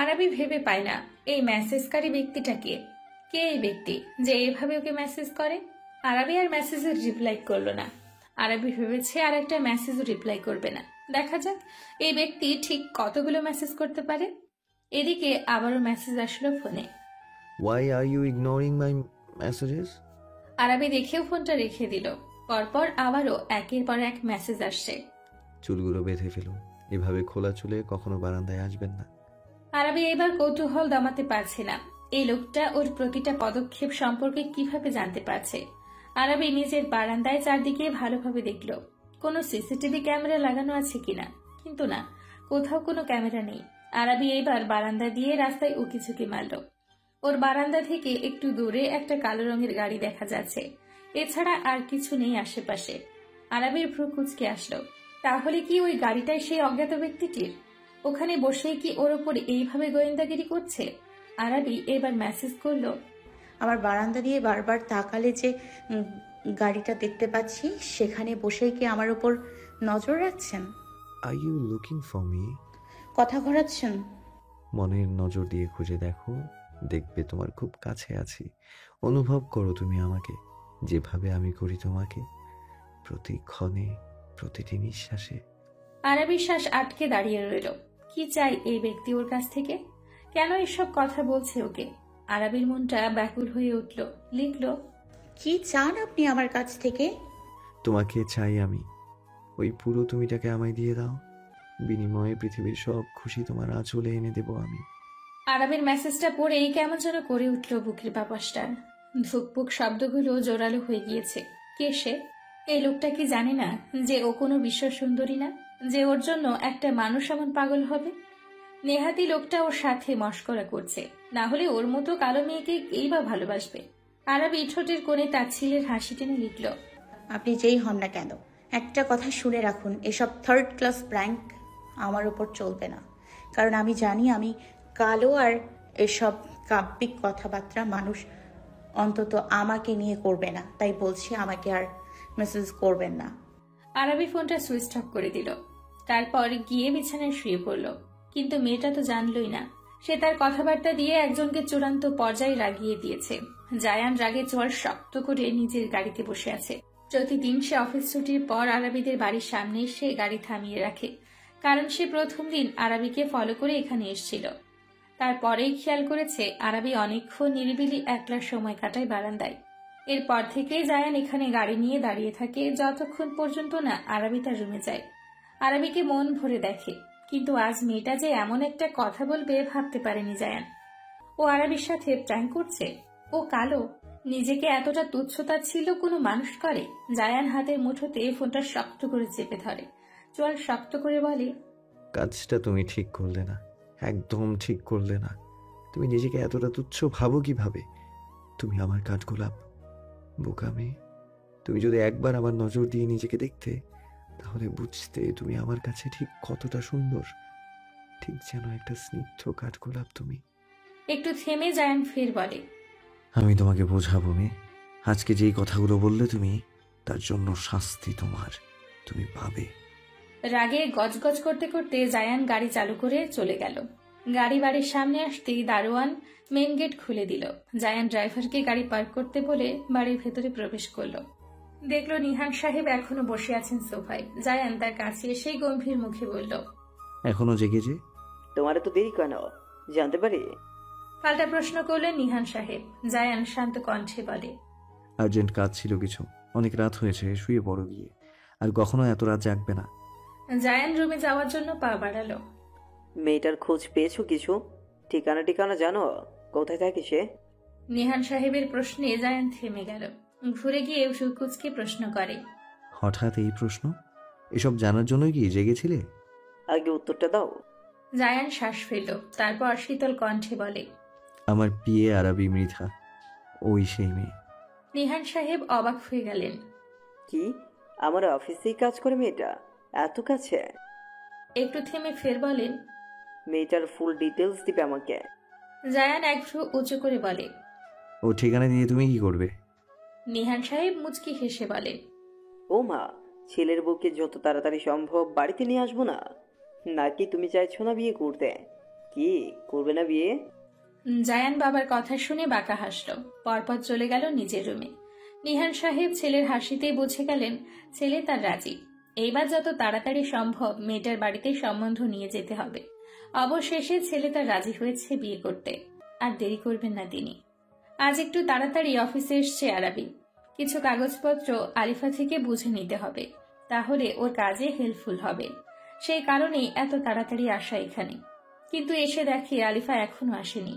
আরাবি ভেবে পায় না এই মেসেজকারী ব্যক্তিটা কে। কে এই ব্যক্তি যে এভাবে ওকে মেসেজ করে? আরাবি আর মেসেজের রিপ্লাই করলো না। আরাবি ভেবেছে আর একটা মেসেজও রিপ্লাই করবে না, দেখা যাক এই ব্যক্তি ঠিক কতগুলো মেসেজ করতে পারে। এদিকে আবারও মেসেজ আসলো ফোনে। Why are you ignoring my messages? Arabi দেখেও ফোনটা রেখে দিল। পরপর আবারও একের পর এক মেসেজ আসছে। চুলগুলো বেঁধে ফেলুন, এভাবে খোলা চুলে কখনো বারান্দায় আসবেন না। আরাবি এবার কৌতূহল দমাতে পারছে না, এই লোকটা ওর প্রতিটা পদক্ষেপ সম্পর্কে কিভাবে জানতে পারছে। আরাবি নিজের বারান্দায় চারদিকে ভালোভাবে দেখল কোনো সিসিটিভি ক্যামেরা লাগানো আছে কিনা, কিন্তু না, কোথাও কোনো ক্যামেরা নেই। আরাবি এবার বারান্দা দিয়ে রাস্তায় উকিঝুঁকি মারল। ওর বারান্দা থেকে একটু দূরে একটা কালো রঙের গাড়ি দেখা যাচ্ছে, এছাড়া আর কিছু নেই আশেপাশে। আরাবির ভ্রু কুঁচকে আসলো, তাহলে কি ওই গাড়িটাই সেই অজ্ঞাত ব্যক্তিটির? ওখানে বসেই কি ওর ওপর এইভাবে গোয়েন্দাগিরি করছে? আরাবি এবার মেসেজ করলো, আমার বারান্দা দিয়ে বারবার তাকালে যে গাড়িটা দেখতে পাচ্ছি, সেখানে বসেই কি আমার উপর নজর রাখছেন? Are you looking for me? কথা ঘোরাচ্ছেন? মনের নজর দিয়ে খুঁজে দেখো, দেখবে তোমার খুব কাছে আছি। অনুভব করো তুমি আমাকে, যেভাবে আমি করি তোমাকে, প্রতি ক্ষণে, প্রতিটি নিঃশ্বাসে। আরাবির শ্বাস আটকে দাঁড়িয়ে রইল। কি চাই এই ব্যক্তি ওর কাছ থেকে? কেন এসব কথা বলছে ওকে? আরাবির মনটা ব্যাকুল হয়ে উঠল। লিখল, কি চান আপনি আমার কাছ থেকে? তোমাকে চাই আমি, ওই পুরো তুমিটাকে আমায় দিয়ে দাও, বিনিময়ে পৃথিবীর সব খুশি তোমার আঁচলে এনে দেব আমি। আরাবির মেসেজটা পড়েই কেমন যেন করে উঠল বুকের বাপাসটা। ধুকপুক শব্দগুলো জোরালো হয়ে গিয়েছে। কে সে? এই লোকটা কি জানে না যে ও কোনো বিশ্ব সুন্দরী না, যে ওর জন্য একটা মানুষ এমন পাগল হবে? নেহাতি লোকটা ওর সাথে মশকরা করছে, না হলে ওর মতো কালো মেয়েকে কেই বা ভালোবাসবে। আরাবি ঠোঁটের কোণে তাচ্ছিলের হাসি টেনে লিখল, আপনি যেই হন না কেন, একটা কথা শুনে রাখুন, এসব থার্ড ক্লাস প্র্যাঙ্ক আমার উপর চলবে না। কারণ আমি জানি আমি কালো, আর এসব কাব্যিক কথাবার্তা মানুষ অন্তত আমাকে নিয়ে করবে না। তাই বলছি, আমাকে আর মেসেজ করবেন না। আরাবি ফোনটা সুইচ অফ করে দিল। তারপর গিয়ে বিছানায় শুয়ে পড়ল। কিন্তু মেয়েটা তো জানলই না সে তার কথাবার্তা দিয়ে একজনকে চূড়ান্ত পর্যায়ে রাগিয়ে দিয়েছে। জায়ান রাগে চোয়াল শক্ত করে নিজের গাড়িতে বসে আছে। প্রতিদিন সে অফিস ছুটির পর আরাবিদের বাড়ির সামনে সে গাড়ি থামিয়ে রাখে, কারণ সে প্রথম দিন আরাবিকে ফলো করে এখানে এসেছিল। তারপরেই খেয়াল করেছে আরাবি অনেকক্ষণ নিরিবিলি একলা সময় কাটায় বারান্দায়। এরপর থেকে জায়ান এখানে গাড়ি নিয়ে দাঁড়িয়ে থাকে যতক্ষণ পর্যন্ত না আরাবি তার রুমে যায়। আরাবিকে মন ভরে দেখে, কিন্তু আজ মেয়েটা যে এমন একটা কথা বলবে ভাবতে পারেনি জায়ান। ও আরাবির সাথে প্র্যাঙ্ক করছে? ও কালো? নিজেকে এতটা তুচ্ছতা ছিল কোনো মানুষ করে? জায়ান হাতের মুঠোতে ফোনটা শক্ত করে চেপে ধরে, চোয়াল শক্ত করে বলে, কাজটা তুমি ঠিক করলে না, একদম ঠিক করলে না। তুমি নিজেকে এতটা তুচ্ছ ভাবো কিভাবে? তুমি আমার কাঠগোলাপ, বোকা মেয়ে। তুমি যদি একবার আমার নজর দিয়ে নিজেকে দেখতে, তাহলে বুঝতে তুমি আমার কাছে ঠিক কতটা সুন্দর, ঠিক যেন একটা স্নিগ্ধ কাঠগোলাপ তুমি। একটু থেমে জায়ান ফের বলে, আমি তোমাকে বোঝাবো মেয়ে, আজকে যেই কথাগুলো বললে তুমি, তার জন্য শাস্তি তোমার, তুমি পাবে। রাগে গজগজ করতে করতে জায়ান গাড়ি চালু করে চলে গেল। গাড়ি বাড়ির সামনে আসতেই দারোয়ান মেন গেট খুলে দিল। জায়ান ড্রাইভারকে গাড়ি পার্ক করতে বলে বাড়ির ভেতরে প্রবেশ করলো। দেখলো নিহান সাহেব এখনো বসে আছেন সোফায়। জায়ান তার কাছে এসেই গম্ভীর মুখে বলল, এখনো জেগে যে? তোমার তো দেরি কেন, জানতে পারি? পাল্টা প্রশ্ন করলেন নিহান সাহেব। জায়ান শান্ত কণ্ঠে বলে, আর্জেন্ট কাজ ছিল কিছু, অনেক রাত হয়েছে, শুয়ে পড়ো গিয়ে, আর কখনো এত রাত জাগবে না। জায়ান রুমে যাওয়ার জন্য পা বাড়ালো। মেয়েটার খোঁজ পেয়েছো কিছু? ঠিকানা ঠিকানা জানো? কোথায় থাকে সে? নিহান সাহেবের প্রশ্নে জায়ান থেমে গেল। ঘুরে গিয়ে সুকুচকে প্রশ্ন করে। হঠাৎ এই প্রশ্ন? এসব জানার জন্যই কি জেগেছিলে? আগে উত্তরটা দাও। জায়ান শ্বাস ফেলল, তারপর শীতল কণ্ঠে বলে, আমার পিএ আরবি মৃধা, ওই সেই মেয়ে। নিহান সাহেব অবাক হয়ে গেলেন। কি, আমার অফিসেই কাজ করে মেয়েটা? এত কাছে? একটু থেমে ফের বলেন, মেয়েটার ফুল ডিটেলস দিবে আমাকে। জায়ান এক ভ্রু উঁচু করে বলে। ও ঠিকানা দিয়ে তুমি কি করবে? নিহান সাহেব মুচকি হেসে বলে, ও মা, ছেলের বউকে যত তাড়াতাড়ি সম্ভব বাড়িতে নিয়ে আসবো না? নাকি তুমি চাইছো না বিয়ে করতে? কি করবে না বিয়ে? জায়ান বাবার কথা শুনে বাঁকা হাসল, পরপর চলে গেল নিজের রুমে। নিহান সাহেব ছেলের হাসিতেই বুঝে গেলেন ছেলে তার রাজি। এইবার যত তাড়াতাড়ি সম্ভব মেয়েটার বাড়িতে সম্বন্ধ নিয়ে যেতে হবে। অবশেষে ছেলে তার রাজি হয়েছে বিয়ে করতে, আর দেরি করবেন না তিনি। আজ একটু তাড়াতাড়ি অফিসে এসছে আরাবি। কিছু কাগজপত্র আলিফা থেকে বুঝে নিতে হবে, তাহলে ওর কাজে হেল্পফুল হবে। সেই কারণেই এত তাড়াতাড়ি আসা এখানে। কিন্তু এসে দেখে আলিফা এখনো আসেনি।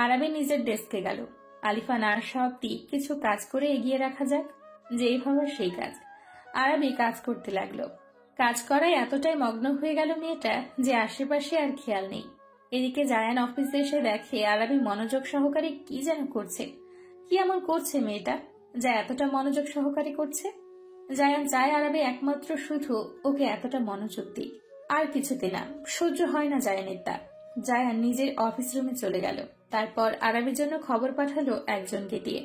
আরাবি নিজের ডেস্কে গেল। আলিফা না আসা অব্দি কিছু কাজ করে এগিয়ে রাখা যাক, যেই ভাবার সেই কাজ। আরাবি কাজ করতে লাগলো। কাজ করায় এতটাই মগ্ন হয়ে গেল মেয়েটা যে আশেপাশে আর খেয়াল নেই। এদিকে জায়ান অফিসে এসে দেখে আরাবি মনোযোগ সহকারে কি যেন করছে। কি এমন করছে মেয়েটা যা এতটা মনোযোগ সহকারে করছে? জায়ান চায় আরাবি একমাত্র শুধু ওকে এতটা মনোযোগ দিক, আর কিছুতে না। সহ্য হয় না জায়ানের তা। জায়ান নিজের অফিস রুমে চলে গেল। তারপর আরাবির জন্য খবর পাঠালো একজনকে দিয়ে।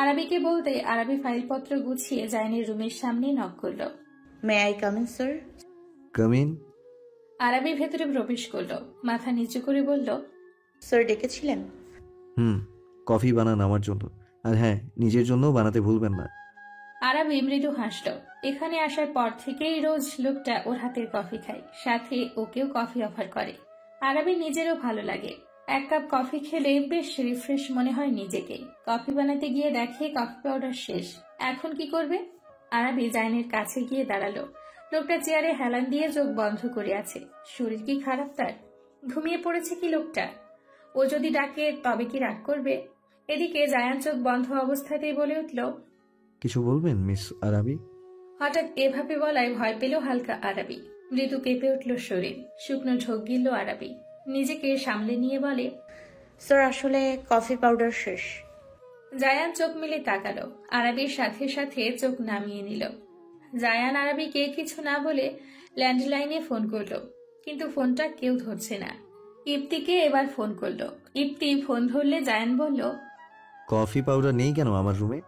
আরাবিকে বলতে আরাবি ফাইলপত্র গুছিয়ে জায়ানের রুমের সামনে নক করলো। May I come in sir? Come in. Arabi ভেতরে প্রবেশ করলো, মাথা নিচু করে বলল, স্যার ডেকেছিলেন? কফি বানান আমার জন্য, আর হ্যাঁ, নিজের জন্যও বানাতে ভুলবেন না। আরাবি মৃদু হাসল। এখানে আসার পর থেকেই রোজ লোকটা ওর হাতের কফি খায়, সাথে ওকেও কফি অফার করে। আরাবি নিজেরও ভালো লাগে। এক কাপ কফি খেলে বেশ রিফ্রেশ মনে হয় নিজেকে। কফি বানাতে গিয়ে দেখে কফি পাউডার শেষ। এখন কি করবে? আরাবি জায়ানের কাছে গিয়ে দাঁড়ালো। লোকটা চেয়ারে হেলান দিয়ে চোখ বন্ধ করে আছে। শরীর কি খারাপ তার? ঘুমিয়ে পড়েছে কি লোকটা? ও যদি ডাকে তবে কি রাগ করবে? এদিকে জায়ান চোখ বন্ধ অবস্থাতেই বলে উঠল, কিছু বলবেন মিস আরাবি? হঠাৎ এভাবে বলায় ভয় পেল হালকা আরাবি। মৃদু কেঁপে উঠল শরীর। শুকনো ঢোক গিলল আরাবি। নিজেকে সামলে নিয়ে বলে, স্যার আসলে কফি পাউডার শেষ। জায়ান চোখ মিলে তাকালো। আরাবির সাথে সাথে চোখ নামিয়ে নিল। জায়ান আরাবিকে কিছু না বলে ল্যান্ডলাইনে ফোন করলো, কিন্তু ফোনটা কেউ ধরছে না। ইপ্তিকে এবার ফোন করলো। ইপ্তি ফোন ধরলে জায়ান বলল, কফি পাউডার নেই কেন আমার রুমে?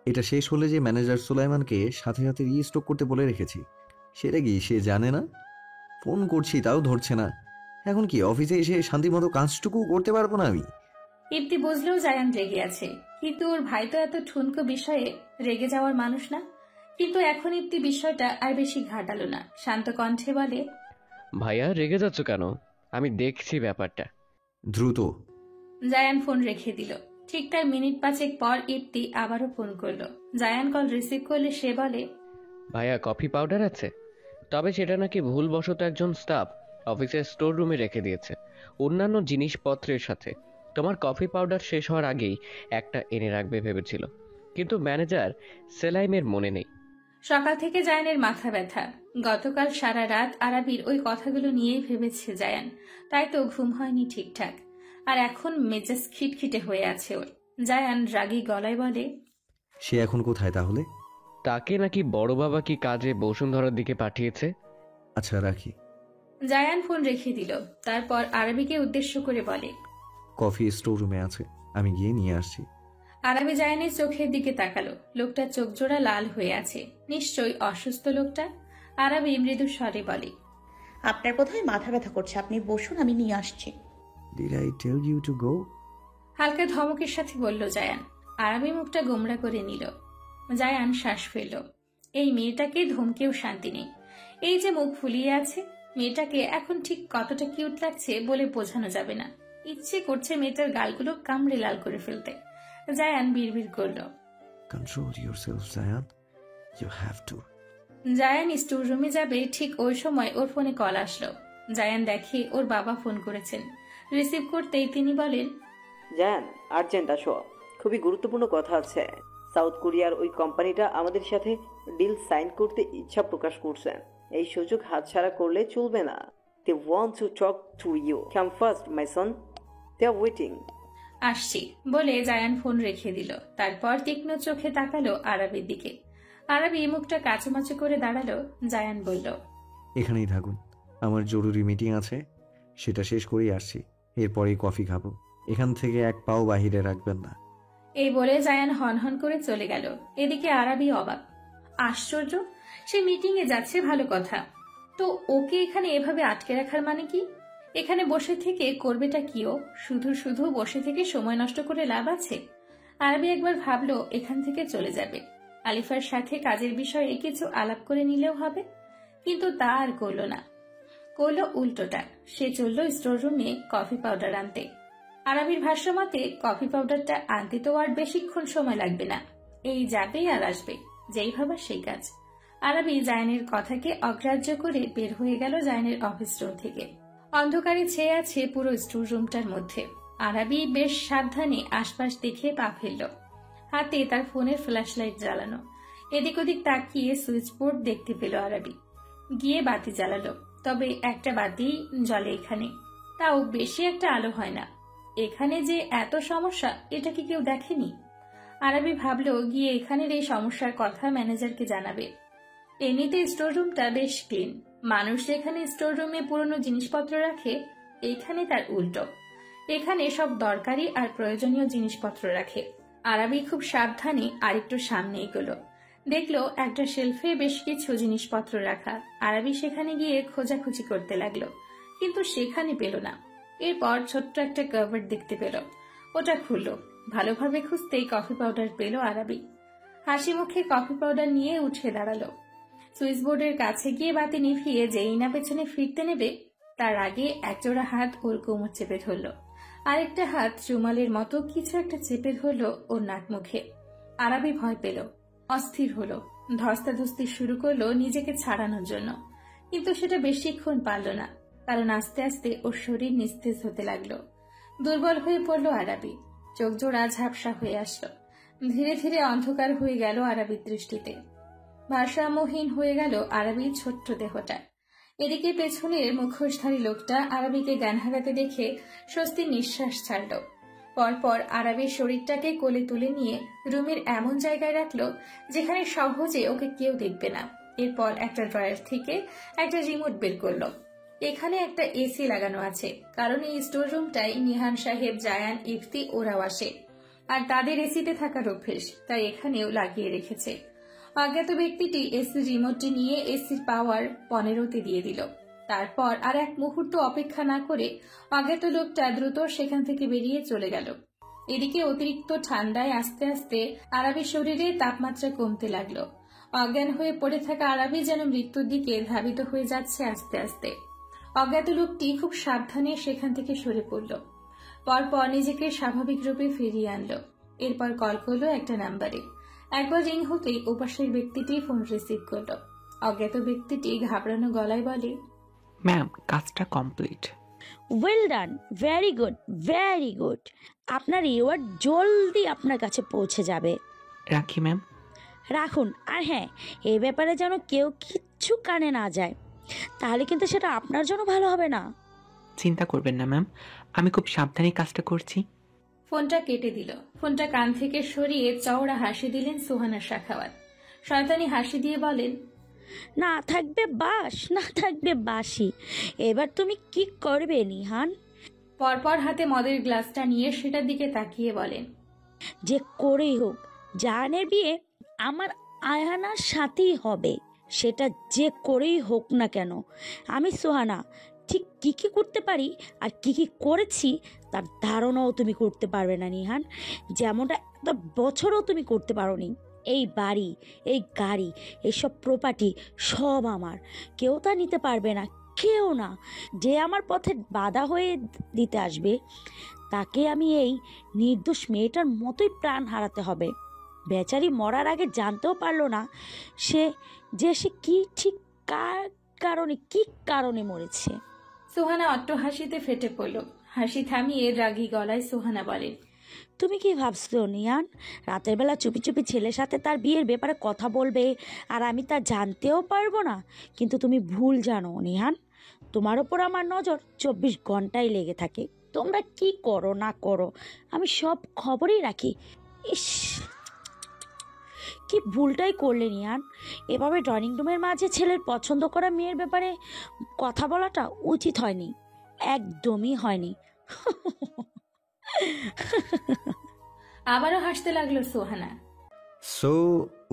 এটা শেষ হলে যে ম্যানেজার সুলাইমানকে সাথে সাথে রিস্টক করতে বলে রেখেছি, সেটা কি সে জানে না? ফোন করছি তাও ধরছে না। এখন কি অফিসে এসে শান্তিমতো কাজটুকু করতে পারবো না আমি? ইপ্তি বুঝলেও জায়ান রেগে আছে, কিন্তু ওর ভাই তো এত ঠুনকো বিষয়ে রেগে যাওয়ার মানুষ না। কিন্তু এখন ইপ্তি বিষয়টা আর বেশি ঘাটালো না। শান্ত কণ্ঠে বলে, ভাইয়া রেগে যাচ্ছ কেন? আমি দেখছি ব্যাপারটা। দ্রুত। জায়ান ফোন রেখে দিল। ঠিক তার মিনিট 5 পর ইপ্তি আবারও ফোন করলো। জায়ান কল রিসিভ করলে সে বলে, ভাইয়া কফি পাউডার আছে, তবে সেটা নাকি ভুলবশত একজন স্টাফ অফিসের স্টোর রুমে রেখে দিয়েছে অন্যান্য জিনিসপত্রের সাথে। তোমার কফি পাউডার শেষ হওয়ার আগেই একটা এনে রাখবে ভেবেছিল, কিন্তু ম্যানেজার সেলাইমের মনে নেই। সকাল থেকে জায়ানের মাথা ব্যথা। গতকাল সারা রাত আরাবির ওই কথাগুলো নিয়েই ভেবেছে জায়ান, তাই তো ঘুম হয়নি ঠিকঠাক। আর এখন মেজাজ খিটখিটে হয়ে আছে ওর। জায়ান রাগী গলায় বলে, সে এখন কোথায় তাহলে? তাকে নাকি বড় বাবা কি কাজে বসুন্ধরার দিকে পাঠিয়েছে। আচ্ছা রাখি। জায়ান ফোন রেখে দিল। তারপর আরাবিকে উদ্দেশ্য করে বলে, কফি স্টোর রুমে আছে, আমি গিয়ে নিয়ে আসছি। আরাবি জায়ানের চোখের দিকে তাকালো। লোকটার চোখ জোড়া লাল হয়ে আছে। নিশ্চয়ই অসুস্থ লোকটা। আরাবি মৃদু স্বরে বলে, আপনার বোধহয় মাথা ব্যথা করছে, আপনি বসুন, আমি নিয়ে আসছি। Did I tell you to go? হালকা ধমকের সাথে বলল জায়ান। আরাবি মুখটা গোমড়া করে নিল। জায়ান শ্বাস ফেলল। এই মেয়েটাকে ধমকেও শান্তি নেই। এই যে মুখ ফুলিয়ে আছে, মেয়েটাকে এখন ঠিক কতটা কিউট লাগছে বলে বোঝানো যাবে না। ইচ্ছে করছে মেয়েটার গালগুলো কামড়ে লাল করে ফেলতে। জায়ান বিড়বিড় করল, Control yourself, Zayan. You have to. Zayan store রুমে যাবে, ঠিক ওই সময় ওর ফোনে কল আসলো। জায়ান দেখে ওর বাবা ফোন করেছেন। রিসিভ করতেই তিনি বলেন, জান, আর্জেন্ট আসো, খুবই গুরুত্বপূর্ণ কথা আছে। সাউথ কোরিয়ার ওই কোম্পানিটা আমাদের সাথে ডিল সাইন করতে ইচ্ছা প্রকাশ করছে। এই সুযোগ হাতছাড়া করলে চলবে না। They want to talk to you, come first my son, they are waiting. আসছি বলে জায়ান ফোন রেখে দিল। তারপর তীক্ষ্ণ চোখে তাকালো আরাবির দিকে। আরাবি মুখটা কাচুমাচু করে দাঁড়ালো। জায়ান বলল, এখানেই থাকুন, আমার জরুরি মিটিং আছে, সেটা শেষ করেই আসছি। এরপরেই কফি খাবো। এখান থেকে এক পাও বাহিরে রাখবেন না। এই বলে জায়ান হনহন করে চলে গেল। এদিকে আরাবি অবাক। আশ্চর্য, সে মিটিং এ যাচ্ছে ভালো কথা, তো ওকে এখানে এভাবে আটকে রাখার মানে কি? এখানে বসে থেকে করবেটা কি? ও শুধু শুধু বসে থেকে সময় নষ্ট করে লাভ আছে? আরবি একবার ভাবলো এখান থেকে চলে যাবে, আলিফার সাথে কাজের বিষয়ে কিছু আলাপ করে নিলেও হবে, কিন্তু তা আর করলো না। করলো উল্টোটা, সে চলল স্টোর রুমে কফি পাউডার আনতে। আরবির ভাষ্য মতে কফি পাউডারটা আনতে তো আর বেশিক্ষণ সময় লাগবে না, এই যাবেই আর আসবে, যেই ভাবা সেই কাজ। আরবি জায়নের কথাকে অগ্রাহ্য করে বের হয়ে গেল জায়নের অফিস রুম থেকে। অন্ধকারে ছেয়ে আছে পুরো স্টোর রুমটার মধ্যে। আরবি বেশ সাবধানে আশপাশ দেখে পা ফেলল। হাতে তার ফোনের ফ্ল্যাশ লাইট জ্বালানো। এদিক ওদিক তাকিয়ে সুইচ বোর্ড দেখতে পেল আরবি। গিয়ে বাতি জ্বালালো, তবে একটা বাতি জ্বলে এখানে, তাও বেশি একটা আলো হয় না। এখানে যে এত সমস্যা, এটা কি কেউ দেখেনি? আরবি ভাবলো গিয়ে এখানের এই সমস্যার কথা ম্যানেজারকে জানাবে। এমনিতে স্টোর রুমটা বেশ ক্লিন। মানুষ যেখানে স্টোর রুমে পুরনো জিনিসপত্র রাখে, এইখানে তার উল্টো। এখানে সব দরকারি আর প্রয়োজনীয় জিনিসপত্র রাখে। আরবি খুব সাবধানে আরেকটু সামনে এগোলো। দেখলো একটা শেলফে বেশ কিছু জিনিসপত্র রাখা। আরবি সেখানে গিয়ে খোঁজাখুঁজি করতে লাগলো, কিন্তু সেখানে পেল না। এরপর ছোট্ট একটা কাভার দেখতে পেল, ওটা খুললো। ভালোভাবে খুঁজতেই কফি পাউডার পেল আরবি। হাসি মুখে কফি পাউডার নিয়ে উঠে দাঁড়ালো। সুইচ বোর্ডের কাছে গিয়ে বাতি নিভিয়ে যেই না পেছনে ফিরতে নেবে, তার আগে একজোড়া হাত ওর কোমর চেপে ধরল, আরেকটা হাত রুমালের মতো কিছু একটা চেপে ধরল ওর নাক মুখে। আরবি ভয় পেল, অস্থির হলো, ধস্তাধস্তি শুরু করলো নিজেকে ছাড়ানোর জন্য, কিন্তু সেটা বেশিক্ষণ পারল না, কারণ আস্তে আস্তে ওর শরীর নিস্তেজ হতে লাগলো। দুর্বল হয়ে পড়ল আরবি, চোখ জোড়া ঝাপসা হয়ে আসলো। ধীরে ধীরে অন্ধকার হয়ে গেল আরবির দৃষ্টিতে। ভারসাম্যহীন হয়ে গেল আরবির ছোট্ট দেহটা। এদিকে পেছনের মুখোশধারী লোকটা আরবিকে জ্ঞান হারাতে দেখে স্বস্তির নিঃশ্বাস ছাড়ল। পরপর আরবির শরীরটাকে কোলে তুলে নিয়ে রুমের এমন জায়গায় রাখলো যেখানে সহজে ওকে কেউ দেখবে না। এরপর একটা ড্রয়ার থেকে একটা রিমোট বের করলো। এখানে একটা এসি লাগানো আছে, কারণ এই স্টোর রুমটাই নিহান সাহেব, জায়ান, ইফতি ওরাও আসে, আর তাদের এসিতে থাকার অভ্যেস, তাই এখানেও লাগিয়ে রেখেছে। অজ্ঞাত ব্যক্তিটি এসি রিমোটটি নিয়ে এসির পাওয়ার 15-তে দিয়ে দিল। তারপর আর এক মুহূর্ত অপেক্ষা না করে অজ্ঞাত লোকটা দ্রুত সেখান থেকে বেরিয়ে চলে গেল। এদিকে অতিরিক্ত ঠান্ডায় আস্তে আস্তে আরবির শরীরে তাপমাত্রা কমতে লাগলো। অজ্ঞান হয়ে পড়ে থাকা আরবি যেন মৃত্যুর দিকে ধাবিত হয়ে যাচ্ছে আস্তে আস্তে। অজ্ঞাত লোকটি খুব সাবধানে সেখান থেকে সরে পড়ল। পরপর নিজেকে স্বাভাবিক রূপে ফিরিয়ে আনলো। এরপর কল করলো একটা নাম্বারে। একবার রিং হতেই ওপাশের ব্যক্তিটি ফোন রিসিভ করলো। অজ্ঞাত ব্যক্তিটি ঘাবড়ানো গলায় বলে, ম্যাম, কাজটা complete. Well done, very good, very good. আপনার রিওয়ার্ড জলদি আপনার কাছে পৌঁছে যাবে। রাখি ম্যাম। রাখুন, আর হ্যাঁ, এই ব্যাপারে যেন কেউ কিচ্ছু কানে না যায়, তাহলে কিন্তু সেটা আপনার জন্য ভালো হবে না। চিন্তা করবেন না ম্যাম, আমি খুব সাবধানে কাজটা করছি। ফোনটা কেটে দিল। ফোনটা কান থেকে সরিয়ে চওড়া হাসি দিলেন সুহানা শাখাওয়াত। শয়তানি হাসি দিয়ে বলেন, না থাকবে বাস, না থাকবে বাসি। এবার তুমি কি করবে নিহান? পরপর হাতে মদের গ্লাসটা নিয়ে সেটার দিকে তাকিয়ে বলেন, যে করেই হোক জাহানের বিয়ে আমার আয়হানার সাথেই হবে, সেটা যে করেই হোক না কেন। আমি সুহানা ঠিক কি কি করতে পারি আর কি কি করেছি তার ধারণাও তুমি করতে পারবে না নিহান, যেমনটা এত বছরও তুমি করতে পারোনি। এই বাড়ি, এই গাড়ি, এইসব প্রপার্টি সব আমার, কেউ তা নিতে পারবে না, কেউ না। যে আমার পথে বাধা হয়ে দিতে আসবে তাকে আমি এই নির্দোষ মেয়েটার মতোই প্রাণ হারাতে হবে। বেচারি মরার আগে জানতেও পারলো না সে কি ঠিক কার কারণে, কি কারণে মরেছে। সুহানা অট্ট হাসিতে ফেটে পড়ল। হাসি থামিয়ে রাগী গলায় সোহানা বলে, তুমি কি ভাবছো নিয়ান, রাতের বেলা চুপি চুপি ছেলের সাথে তার বিয়ের ব্যাপারে কথা বলবে আর আমি তা জানতেও পারবো না? কিন্তু তুমি ভুল জানো নিহান, তোমার ওপর আমার নজর 24 ঘন্টাই লেগে থাকে। তোমরা কি করো না করো আমি সব খবরই রাখি। ইস, কি ভুলটাই করলে নিয়ান, এভাবে ড্রয়িং রুমের মাঝে ছেলের পছন্দ করা মেয়ের ব্যাপারে কথা বলাটা উচিত হয়নি, একদমই হয়নি। আবারও হাসতে লাগলো Sohana. So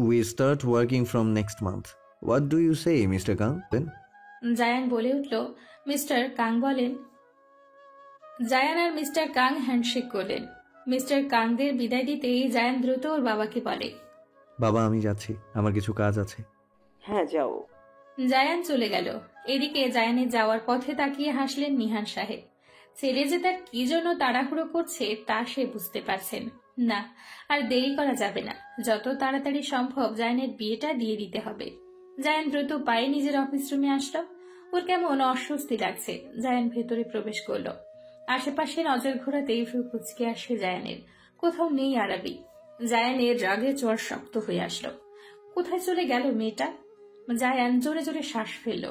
we start working from next month. What do you say, Mr. Kang? Then Zayan বলে উঠল। মিস্টার কাং বলেন। জায়ান আর মিস্টার কাং হ্যান্ডশেক করলেন। মিস্টার কাংদের বিদায় দিতেই জায়ান দ্রুত ওর বাবাকে বলে, বাবা আমি যাচ্ছি, আমার কিছু কাজ আছে। হ্যাঁ যাও। জায়ান চলে গেল। এদিকে জায়ানের যাওয়ার পথে তাকিয়ে হাসলেন নিহান সাহেব। ছেলে যে তার কি জন্য তাড়াহুড়ো করছে তা সে বুঝতে পারছেন না। আর দেরি করা যাবে না, যত তাড়াতাড়ি সম্ভব জায়ানের বিয়েটা দিয়ে দিতে হবে। জায়ান দ্রুত পায়ে নিজের অফিস রুমে আসলো। ওর কেমন অস্বস্তি লাগছে। জায়ান ভেতরে প্রবেশ করলো। আশেপাশে নজর ঘোরাতেই ভ্রু কুচকে আসে জায়ানের। কোথাও নেই আরাবি। জায়ানের রাগে জ্বর শক্ত হয়ে আসলো। কোথায় চলে গেল মেয়েটা? জায়ান জোরে জোরে শ্বাস ফেলল।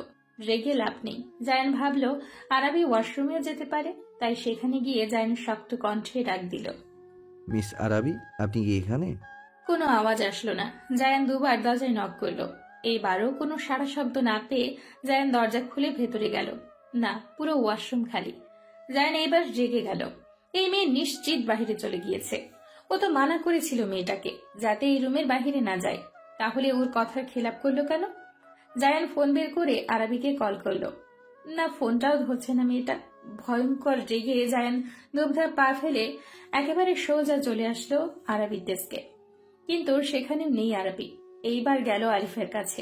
রেগে লাভ নেই। জায়ান ভাবল আরাবি ওয়াশরুমেও যেতে পারে, তাই সেখানে গিয়ে জায়ান শক্ত কণ্ঠে ডাক দিল, মিস আরাবি আপনি কি এখানে? কোনো আওয়াজ আসলো না। জায়ান দুবার দরজায় নক করলো। এইবারও কোনো সাড়া শব্দ না পেয়ে জায়ান দরজা খুলে ভেতরে গেল। না, পুরো ওয়াশরুম খালি। জায়ান এইবার রেগে গেল। এই মেয়ে নিশ্চিত বাহিরে চলে গিয়েছে। ও তো মানা করেছিল মেয়েটাকে যাতে এই রুমের বাহিরে না যায়, তাহলে ওর কথার খেলাপ করলো কেন? জায়ান ফোন বের করে আরাবিকে কল করলো। না, ফোনটাও ধরছে না মেয়েটা। ভয়ঙ্কর রেগে জায়ান দুবধা পা ফেলে একেবারে সোজা চলে আসলো আরাবির ডেস্কে। কিন্তু সেখানে নেই আরাবি। এইবার গেল আলিফার কাছে,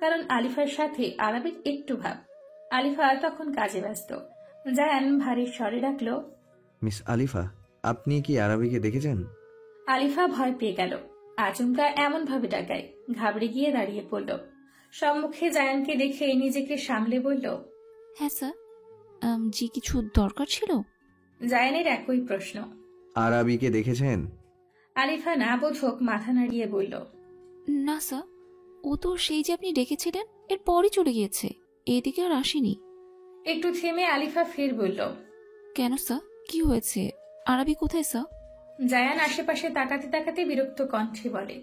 কারণ আলিফার সাথে আরাবির একটু ভাব। আলিফা তখন কাজে ব্যস্ত। জায়ান ভারী স্বরে ডাকলো, মিস আলিফা আপনি কি আরাবিকে দেখেছেন? আলিফা ভয় পেয়ে গেল। আচমকা এমন ভাবে ডাকায় ঘাবড়ে গিয়ে দাঁড়িয়ে পড়ল। সম্মুখে জায়ানকে দেখে নিজেকে সামলে বলল, হ্যাঁ স্যার, জি কিছু দরকার ছিল? জায়ানের একই প্রশ্ন। আরাবিকে দেখেছেন? আলিফা না বোধক মাথা নাড়িয়ে বলল, না স্যার, ও তো সেই যে আপনি ডেকেছিলেন এরপরই চলে গিয়েছে, এদিকে আর আসেনি। একটু থেমে আলিফা ফের বলল, কেন স্যার, কি হয়েছে? আরাবি কোথায় স্যার? জায়ান আশেপাশে তাকাতে তাকাতে বিরক্ত কণ্ঠে বলে,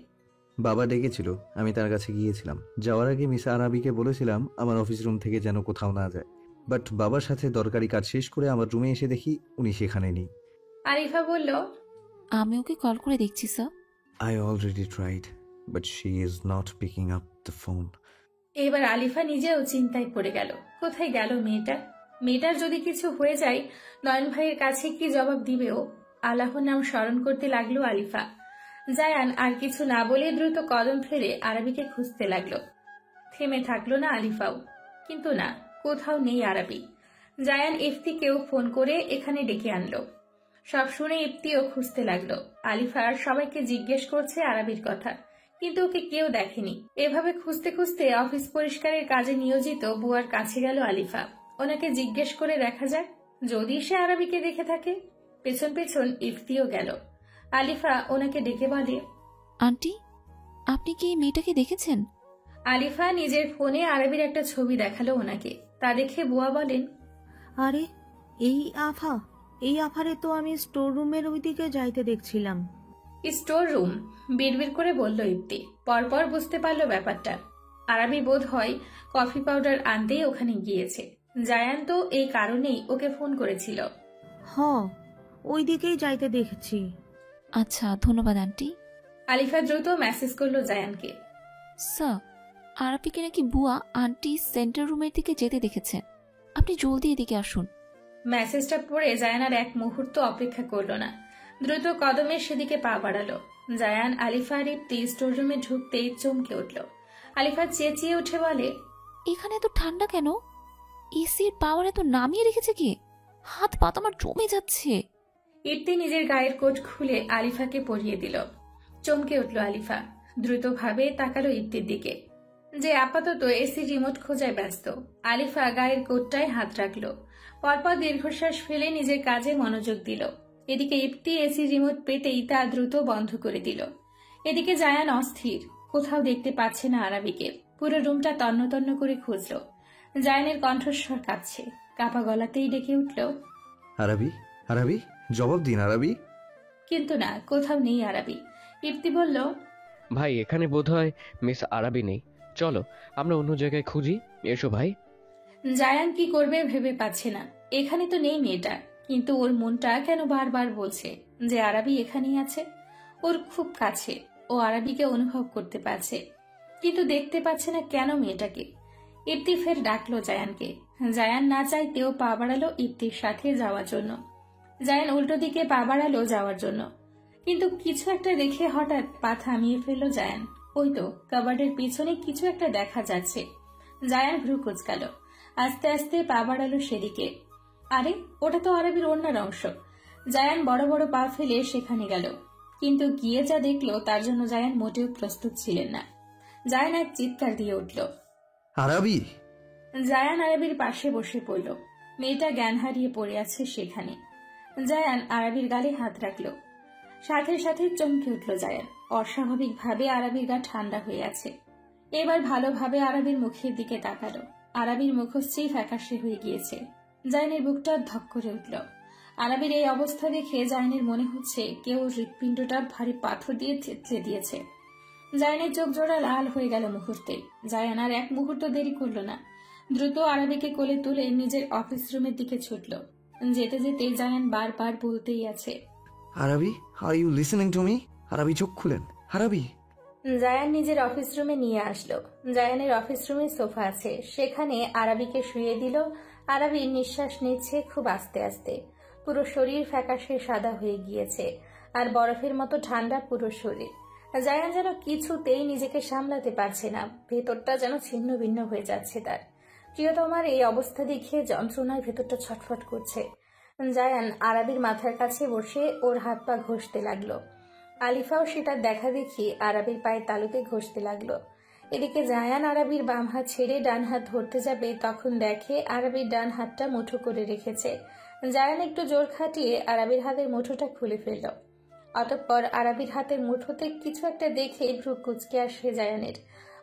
বাবা ডেকেছিল, আমি তার কাছে গিয়েছিলাম। যাওয়ার আগে মিস আরাবিকে বলেছিলাম আমার অফিস রুম থেকে যেন কোথাও না যায়, বাট বাবার সাথে দরকারি কাজ শেষ করে আমার রুমে এসে দেখি উনি সেখানে নেই। আলিফা বলল, আমি ওকে কল করে দেখছি sir. I already tried, but she is not picking up the phone. এবার আলিফা নিজেও চিন্তায় পড়ে গেল। কোথায় গেল মেয়েটা? মেয়েটার যদি কিছু হয়ে যায় নয়ন ভাইয়ের কাছে কি জবাব দিবে ও? আল্লাহর নাম স্মরণ করতে লাগলো আলিফা। জায়ান আর কিছু না বলে দ্রুত কদম ফেলে আরাবিকে খুঁজতে লাগলো। থেমে থাকলো না আলিফাও, কিন্তু না, কোথাও নেই আরাবি। জায়ান ইফতিকেও ফোন করে এখানে ডেকে আনলো। সব শুনে ইফতিও খুঁজতে লাগলো। আলিফা আর সবাইকে জিজ্ঞেস করছে আরাবির কথা, কিন্তু ওকে কেউ দেখেনি। এভাবে খুঁজতে খুঁজতে অফিস পরিষ্কারের কাজে নিয়োজিত বুয়ার কাছে গেল আলিফা। ওনাকে জিজ্ঞেস করে দেখা যাক, যদি সে আরাবিকে দেখে থাকে। পেছন পেছন ইফতিও গেল। আলিফা ওনাকে ডেকে বলে, আন্টি, আপনি কি এই মেয়েটাকে দেখেছেন? আলিফা নিজের ফোনে আরাবির একটা ছবি দেখালো ওনাকে। তা দেখে বুয়া বলেন, আরে এই আফারে তো আমি স্টোর রুমের ওইদিকে যাইতে দেখছিলাম। Store room? বিড়বিড় করে বলল ইফতি। পরপর বুঝতে পারলো ব্যাপারটা। আরাবি বোধ হয় কফি পাউডার আনতেই ওখানে গিয়েছে। জায়ান তো এই কারণেই ওকে ফোন করেছিল। ওই দিকেই যাইতে দেখেছি। আচ্ছা, ধন্যবাদ আন্টি। আলিফা দ্রুত মেসেজ করলো জায়ানকে, স্যার, আরাবিকে নাকি বুয়া আন্টি সেন্টার রুমের দিকে যেতে দেখেছেন, আপনি জলদি এদিকে আসুন। মেসেজটা পড়ে জায়ান আর এক মুহূর্ত অপেক্ষা করলো না, দ্রুত কদমে সেদিকে পা বাড়ালো। জায়ান আলিফা আর ইফতি স্টোর রুমে ঢুকতেই চমকে উঠল। আলিফা চেঁচিয়ে উঠে বলে, এখানে এত ঠান্ডা কেন? এসির পাওয়ার এত নামিয়ে রেখেছে কি? হাত পা আমার জমে যাচ্ছে। ইফতি নিজের গায়ের কোট খুলে আলিফাকে পরিয়ে দিল। চমকে উঠল আলিফা। দ্রুতভাবে তাকালো ইফতির দিকে, যে আপাতত এসি রিমোট খোঁজায় ব্যস্ত। আলিফা গায়ের কোটটায় হাত রাখলো। পরপর দীর্ঘশ্বাস ফেলে নিজের কাজে মনোযোগ দিল। এদিকে ইফতি এসি রিমোট পেতেই তা দ্রুত বন্ধ করে দিল। এদিকে জায়ান অস্থির, কোথাও দেখতে পাচ্ছে না আরাবিকে। পুরো রুমটা তন্ন তন্ন করে খুঁজল। জায়ানের কণ্ঠস্বর কাঁপছে, কাঁপা গলাতেই ডেকে উঠল, আরাবি, আরাবি, জবাব দিন আরাবি। কিন্তু না, কোথাও নেই আরাবি। ইফতি বলল, ভাই এখানে বোধহয় মিস আরাবি নেই, চলো আমরা অন্য জায়গায় খুঁজি। এসো ভাই। জায়ান কি করবে ভেবে পাচ্ছে না। এখানে তো নেই মেয়েটা, কিন্তু ওর মনটা কেন বারবার বলছে যে আরাবি এখানেই আছে, ওর খুব কাছে। ও আরাবিকে অনুভব করতে পারছে, কিন্তু দেখতে পাচ্ছে না কেন মেয়েটাকে। ইফতি ফের ডাকলো জায়ানকে। জায়ান না চাইতেও পা বাড়ালো ইফতির সাথে যাওয়ার জন্য। জায়ান উল্টো দিকে পা বাড়ালো যাওয়ার জন্য, কিন্তু কিছু একটা দেখে হঠাৎ পা থামিয়ে ফেললো জায়ান। ওই তো কাবার্ডের পিছনে কিছু একটা দেখা যাচ্ছে। জায়ান ভ্রু কুঁচকালো, আস্তে আস্তে পা বাড়ালো সেদিকে। আরে ওটা তো আরবির ওড়নার অংশ। জায়ান বড় বড় পা ফেলে সেখানে গেল, কিন্তু গিয়ে যা দেখলো তার জন্য জায়ান মোটেও প্রস্তুত ছিলেন না। জায়ান এক চিৎকার দিয়ে উঠল, আরাবি! জায়ান আরবির পাশে বসে পড়ল। মেয়েটা জ্ঞান হারিয়ে পড়ে আছে সেখানে। জায়ান আরবির গালে হাত রাখল, সাথে সাথে চমকে উঠল জায়ান। অস্বাভাবিকভাবে আরবির গা ঠান্ডা হয়ে আছে। এবার ভালোভাবে আরবির মুখের দিকে তাকালো। আরবির মুখশ্রী ফ্যাকাশে হয়ে গিয়েছে। জায়ানের বুকটা ধক করে উঠল। আরবির এই অবস্থা দেখে জায়ানের মনে হচ্ছে কেউ হৃৎপিণ্ডটা ভারী পাথর দিয়ে থেতলে দিয়েছে। জায়ানের চোখ জোড়া লাল হয়ে গেল মুহূর্তে। জায়ান আর এক মুহূর্ত দেরি করল না, দ্রুত আরবিকে কোলে তুলে নিজের অফিস রুমের দিকে ছুটল। যেতে যেতে জায়ান বারবার বলতেই আছে, Arabi, are you listening to me? Arabi চোখ খুলেন, আরাবি। জায়ান নিজের অফিস রুমে নিয়ে আসলো। জায়ানের অফিস রুমে সোফা আছে, সেখানে আরাবিকে শুয়ে দিল। আরাবি নিঃশ্বাস নিচ্ছে খুব আস্তে আস্তে। পুরো শরীর ফ্যাকাশে সাদা হয়ে গিয়েছে, আর বরফের মতো ঠান্ডা পুরো শরীর। জায়ান যেন কিছুতেই নিজেকে সামলাতে পারছে না, ভেতরটা যেন ছিন্ন ভিন্ন হয়ে যাচ্ছে তার। প্রিয়তমার এই অবস্থা দেখে যন্ত্রণায় ভেতরটা ছটফট করছে। জায়ান আরাবির মাথার কাছে বসে ওর হাত পা ঘষতে লাগলো। আলিফাও সেটার দেখা দেখি আরাবির পায়ের তালুতে ঘষতে লাগলো। এদিকে জায়ান আরাবির বাম হাত ছেড়ে ডান হাত ধরতে যাবে, তখন দেখে আরাবির ডান হাতটা মুঠো করে রেখেছে। জায়ান একটু জোর খাটিয়ে আরাবির হাতের মুঠোটা খুলে ফেলল। অতঃপর আরাবির হাতের মুঠোতে কিছু একটা দেখে ভ্রু কুঁচকে আসে জায়ানের।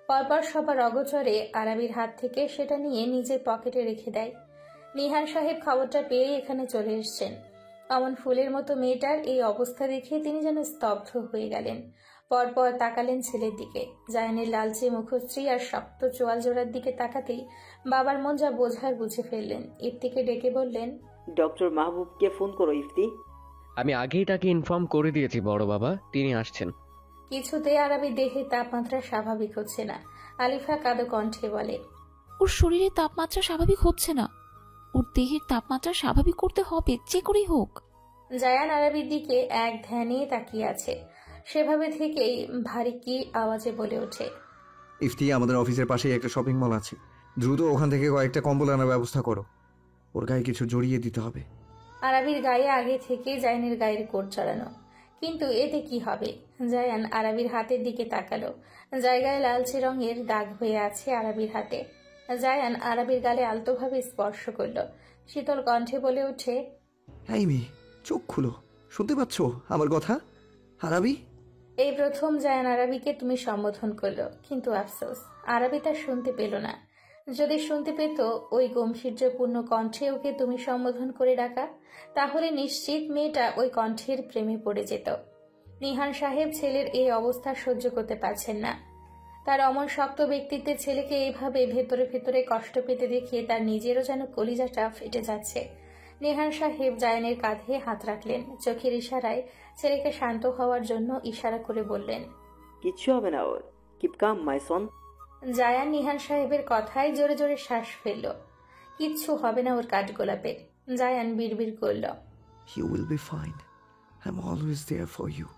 পরপর সবার অগোচরে আরাবির হাত থেকে সেটা নিয়ে নিজের পকেটে রেখে দেয়। নিহান সাহেব খবরটা পেয়ে এখানে চলে এসছেন। অমন ফুলের মতো মেয়েটার এই অবস্থা দেখে তিনি যেন স্তব্ধ হয়ে গেলেন। পরপর তাকালেন ছেলের দিকে। জায়ানের লালচে মুখশ্রী আর শক্ত চোয়াল জোড়ার দিকে তাকাতেই বাবার মন যা বোঝার বুঝে ফেললেন। ইফতিকে ডেকে বললেন, ডক্টর মাহবুবকে ফোন করো ইফতি। আমি আগেই তাকে ইনফর্ম করে দিয়েছি বড় বাবা, তিনি আসছেন। কিছুতে আরবি দেহে তাপমাত্রা স্বাভাবিক হচ্ছে না। আলিফা কাঁদো কণ্ঠে বলে, ওর শরীরের তাপমাত্রা স্বাভাবিক হচ্ছে না, ওর দেহের তাপমাত্রা স্বাভাবিক করতে হবে যে করেই হোক। জায়ান আরবির দিকে এক ধ্যানে তাকিয়ে আছে। সেভাবে থেকেই ভারী কি আওয়াজে বলে ওঠে, ইফতি, আমাদের অফিসের পাশেই একটা শপিং মল আছে, দ্রুত ওখান থেকে কয়েকটা কম্বল আনার ব্যবস্থা করো, ওর গায়ে কিছু জড়িয়ে দিতে হবে। আরবির গায়ে আগে থেকে জায়ানের গায়ের কোট চড়ানো, কিন্তু এতে কি হবে? জায়ান আরবির হাতের দিকে তাকালো। জায়গায় লালচে রঙের দাগ হয়ে আছে আরবির হাতে। জায়ান আরবির গালে আলতোভাবে স্পর্শ করলো। শীতল কণ্ঠে বলে ওঠে, এই মেয়ে, চোখ খুলো, শুনতে পাচ্ছ আমার কথা? আরাবি! এই প্রথম জায়ান আরবিকে তুমি সম্বোধন করলো, কিন্তু আফসোস আরবি তা শুনতে পেল না। যদি শুনতে পেত ওই গম্ভীর্যপূর্ণ কণ্ঠে ওকে তুমি সম্বোধন করে ডাকা, তাহলে নিশ্চিত মেয়েটা ওই কণ্ঠের প্রেমে পড়ে যেত। নিহান সাহেব ছেলের এই অবস্থা সহ্য করতে পারছেন না। তার অমন শক্ত ব্যক্তিত্বের ছেলেকে এইভাবে ভেতরে ভেতরে কষ্ট পেতে দেখে তার নিজেরও যেন কলিজাটা ফেটে যাচ্ছে। নিহান সাহেব জায়ানের কাঁধে হাত রাখলেন। চোখের ইশারায় ছেলেকে শান্ত হওয়ার জন্য ইশারা করে বললেন, কিচ্ছু হবে না ওর, কিপ কাম মাই সন। জায়ান নিহান সাহেবের কথায় জোরে জোরে শ্বাস ফেলল। কিচ্ছু হবে না ওর কাঠগোলাপের। জায়ান বিড়বিড় করল, You will be fine. I'm always there for you.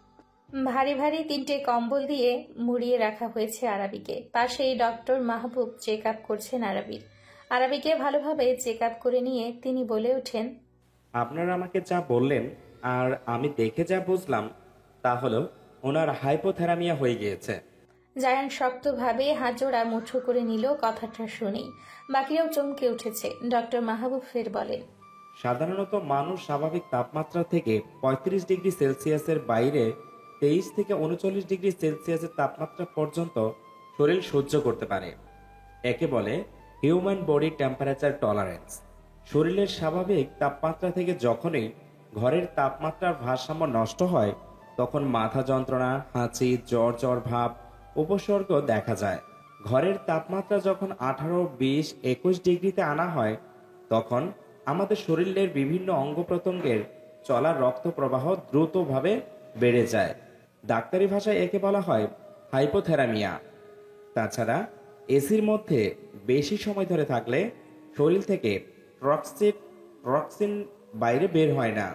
ভারী ভারী 3টে কম্বল দিয়ে মুড়িয়ে রাখা হয়েছে আরবিকে। পাশেই ডক্টর মাহবুব চেক আপ করছেন আরবির। আরবিকে ভালোভাবে চেক আপ করে নিয়ে তিনি বলে ওঠেন, আপনারা আমাকে যা বললেন আর আমি দেখে যা বুঝলাম তা হলো ওনার হাইপোথেরামিয়া হয়ে গিয়েছে। জায়ান শক্তভাবে হাত জোড়া মুঠো করে নিল কথাটা শুনেই। বাকিরাও চমকে উঠেছে। ডক্টর মাহবুব ফের বলেন, সাধারণত মানুষ স্বাভাবিক তাপমাত্রা থেকে ৩৫ ডিগ্রি সেলসিয়াসের বাইরে ২৩ থেকে ৩৯ ডিগ্রি সেলসিয়াসের তাপমাত্রা পর্যন্ত শরীর সহ্য করতে পারে। একে বলে হিউম্যান বডি টেম্পারেচার টলারেন্স। শরীরের স্বাভাবিক তাপমাত্রা থেকে যখনই ঘরের তাপমাত্রার ভারসাম্য নষ্ট হয় তখন মাথা যন্ত্রণা, হাঁচি, জ্বর ভাব উপসর্গ দেখা যায়। ঘরের তাপমাত্রা যখন ১৮, ২০, ২১ ডিগ্রিতে আনা হয় তখন আমাদের শরীরের বিভিন্ন অঙ্গ প্রত্যঙ্গের চলা রক্ত প্রবাহ দ্রুতভাবে বেড়ে যায়। ডাক্তারি ভাষায় একে বলা হয় হাইপোথেরামিয়া। তাছাড়া এসির মধ্যে বেশি সময় ধরে থাকলে শরীর থেকে টক্সিন বাইরে বের হয় না।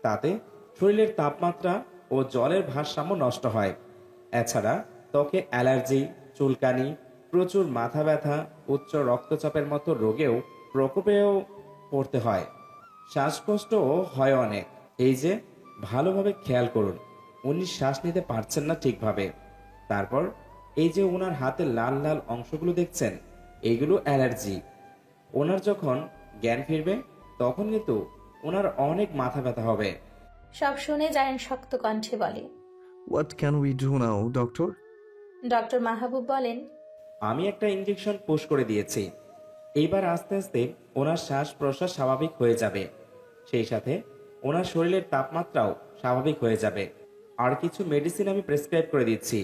তাতে শরীরের তাপমাত্রা ও জলের ভারসাম্য নষ্ট হয়। এছাড়া ত্বকে অ্যালার্জি, চুলকানি, প্রচুর মাথা ব্যথা, উচ্চ রক্তচাপের মতো রোগেও প্রকোপেও পড়তে হয়। শ্বাসকষ্টও হয় অনেক। এই যে ভালোভাবে খেয়াল করুন, উনি শ্বাস নিতে পারছেন না ঠিকভাবে। তারপর এই যে ওনার হাতে লাল লাল অংশগুলো দেখছেন, এইগুলো অ্যালার্জি। ওনার যখন জ্ঞান ফিরবে তখন কিন্তু ওনার অনেক মাথা ব্যথা হবে। সব শুনে জায়ান শক্ত কণ্ঠে বলে, What can we do now, doctor? Doctor Mahbub বলেন, আমি একটা ইঞ্জেকশন পুশ করে দিয়েছি। এইবার আস্তে আস্তে ওনার শ্বাস প্রশ্বাস স্বাভাবিক হয়ে যাবে। সেই সাথে ওনার শরীরের তাপমাত্রাও স্বাভাবিক হয়ে যাবে। আর কিছু মেডিসিন আমি প্রেসক্রাইব করে দিচ্ছি।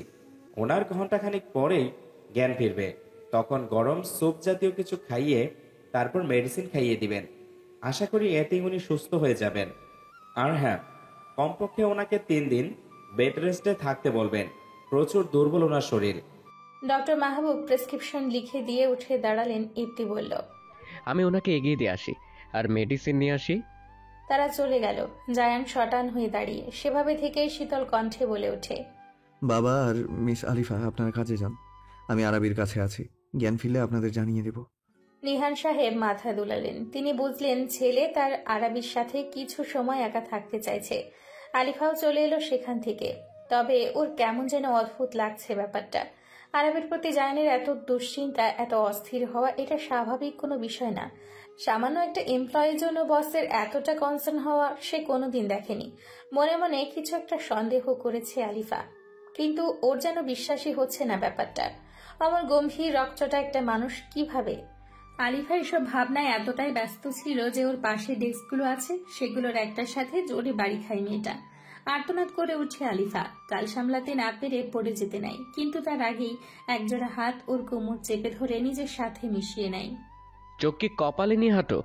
ওনার ঘন্টাখানিক পরেই জ্ঞান ফিরবে। তখন গরম স্যুপ জাতীয় কিছু খাইয়ে তারপর মেডিসিন খাইয়ে দিবেন। আশা করি এতেই উনি সুস্থ হয়ে যাবেন। আর হ্যাঁ, কমপক্ষে ওনাকে ৩ দিন বেড রেস্টে থাকতে বলবেন। প্রচুর দুর্বল ওনার শরীর। ডক্টর মাহবুব প্রেসক্রিপশন লিখে দিয়ে উঠে দাঁড়ালেন। ইপ্তি বলল, আমি ওনাকে এগিয়ে দিয়ে আসি আর মেডিসিন নিয়ে আসি। তারা চলে গেল। জায়ান শটান হয়ে দাঁড়িয়ে সেভাবে থেকেই শীতল কণ্ঠে বলে ওঠে, বাবা আর মিস আলিফা আপনার কাজে যান, আমি আরাবির কাছে আছি। জ্ঞান ফিরলে আপনাদের জানিয়ে দেব। নিহান সাহেব মাথা দুলালেন। তিনি বুঝলেন ছেলে তার আরাবির সাথে কিছু সময় একা থাকতে চাইছে। আলিফাও চলে এলো সেখান থেকে। তবে ওর কেমন যেন অদ্ভুত লাগছে ব্যাপারটা। আরাবির প্রতি জায়ানের এত দুশ্চিন্তা, এত অস্থির হওয়া, এটা স্বাভাবিক কোনো বিষয় না। সামান্য একটা এমপ্লয়ের জন্য বসের এতটা কনসার্ন হওয়া সে কোনোদিন দেখেনি। মনে মনে কিছু একটা সন্দেহ করেছে আলিফা, কিন্তু ওর যেন বিশ্বাসই হচ্ছে না ব্যাপারটা। আমার গম্ভীর রক্তটা একটা মানুষ কিভাবে। আলিফা এসব ভাবনায় এতটাই ব্যস্ত ছিল যে ওর পাশে ডেস্কগুলো আছে সেগুলোর একটার সাথে জোরে বাড়ি খায় মেয়েটা। আর্তনাদ করে উঠে আলিফা। কাল সামলাতে না পেরে পড়ে যেতে নাই, কিন্তু তার আগেই একজোড়া হাত ওর কোমর চেপে ধরে নিজের সাথে মিশিয়ে নেয়। চোখ কি কপালে নিয়ে হাঁটো?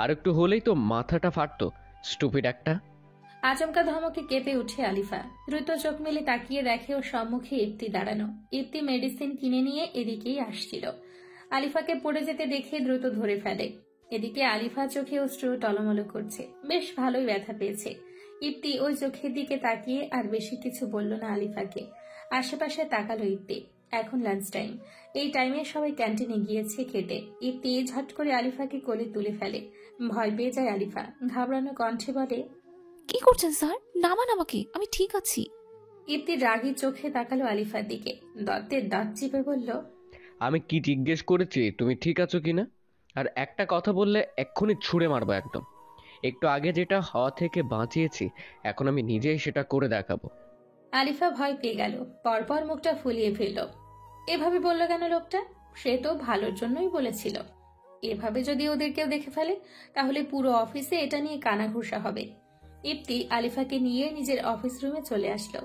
আর একটু হলেই তো মাথাটা ফাটতো, স্টুপিড একটা। আচমকা ধমকে কেঁপে উঠে আলিফা। দ্রুত চোখ মেলে তাকিয়ে দেখে ওর সম্মুখে ইপ্তি দাঁড়ানো। ইপ্তি মেডিসিন কিনে নিয়ে এদিকেই আসছিল। আলিফাকে পড়ে যেতে দেখে দ্রুত ধরে ফেলে। এদিকে আলিফা চোখে অশ্রু টলমল করছে। বেশ ভালোই ব্যথা পেয়েছে। ইপ্তি ওই চোখের দিকে তাকিয়ে আর বেশি কিছু বলল না আলিফাকে। আশেপাশে তাকালো ইপ্তি। এখন লাঞ্চ টাইম। এই টাইমে সবাই ক্যান্টিনে গিয়েছে খেতে। ইপ্তি ঝট করে আলিফাকে কোলে তুলে ফেলে। ভয় পেয়ে যায় আলিফা। ঘাবড়ানো কণ্ঠে বলে, কি করছেন স্যার? নামান আমাকে, আমি ঠিক আছি। ইপ্তি রাগী চোখে তাকালো আলিফার দিকে। দত্তের দাঁত চিপে বলল, আমি কি জিজ্ঞেস করেছি তুমি ঠিক আছো কিনা? আর একটা কথা বললে এক্ষুনি ছুঁড়ে মারবো একদম। একটু আগে যেটা হওয়া থেকে বাঁচিয়েছি, এখন আমি নিজেই সেটা করে দেখাবো। আলিফা ভয় পেয়ে গেল। পরপর মুখটা ফুলিয়ে ফেলল। এভাবে বলল কেন লোকটা? সে তো ভালোর জন্যই বলেছিল। এভাবে যদি ওদের কেউ দেখে ফেলে তাহলে পুরো অফিসে এটা নিয়ে কানাঘুষা হবে। ইপ্তি আলিফাকে নিয়ে নিজের অফিস রুমে চলে আসলো।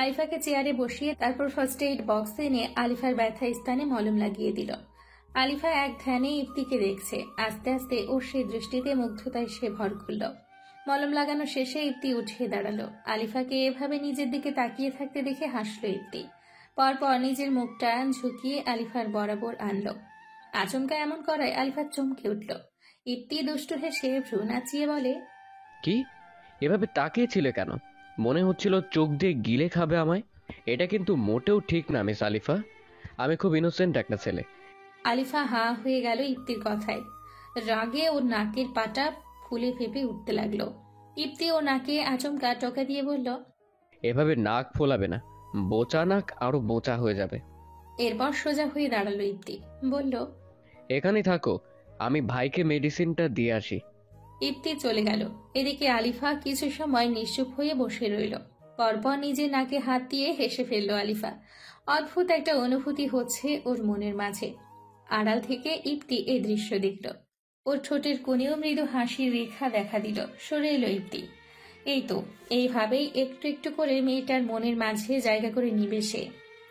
আলিফাকে চেয়ারে বসিয়ে তারপর ফার্স্ট এইড বক্স এনে আলিফার ব্যথা স্থানে মলম লাগিয়ে দিল। আলিফা এক ধ্যানে ইপ্তিকে দেখছে। আস্তে আস্তে ওর সেই দৃষ্টিতে মুগ্ধতায় সে ভর করল। মলম লাগানো শেষে ইপ্তি উঠে দাঁড়ালো। আলিফাকে এভাবে নিজের দিকে তাকিয়ে থাকতে দেখে হাসলো ইপ্তি। পরপর নিজের মুখটা ঝুঁকিয়ে আলিফার বরাবর আনলো। আচমকা এমন করায় আলিফা চমকে উঠল। ইপ্তি দুষ্টু হেসে ভ্রু নাচিয়ে বলে, কি এভাবে তাকিয়েছিলে কেন? মনে হচ্ছিল চোখ দিয়ে গিলে খাবে আমায়। এটা কিন্তু মোটেও ঠিক না মিস আলিফা। আমি খুব ইনোসেন্ট একটা ছেলে। আলিফা হাঁ হয়ে গেল ইপ্তির কথায়। রাগে ওর নাকের পাটা ফুলে ফেপে উঠতে লাগলো। ইপ্তি ও নাকে আচমকা টোকা দিয়ে বলল, এভাবে নাক ফোলাবে না, বোচা নাক আরো বোচা হয়ে যাবে। এরপর সোজা হয়ে দাঁড়ালো ইপ্তি। বলল, এখানেই থাকো, আমি ভাইকে মেডিসিনটা দিয়ে আসি। ইপ্তি চলে গেল। এদিকে আলিফা কিছু সময় নিশ্চুপ হয়ে বসে রইল। পরপর নিজে নাকে হাত দিয়ে হেসে ফেলল আলিফা। অদ্ভুত একটা অনুভূতি হচ্ছে ওর মনের মাঝে। আড়াল থেকে ইপ্তি এই দৃশ্য দেখল। ওর ঠোঁটের কোণেও মৃদু হাসির রেখা দেখা দিল। সরে এলো ইপ্তি। এই তো, এইভাবেই একটু একটু করে মেয়েটার মনের মাঝে জায়গা করে নিবে সে।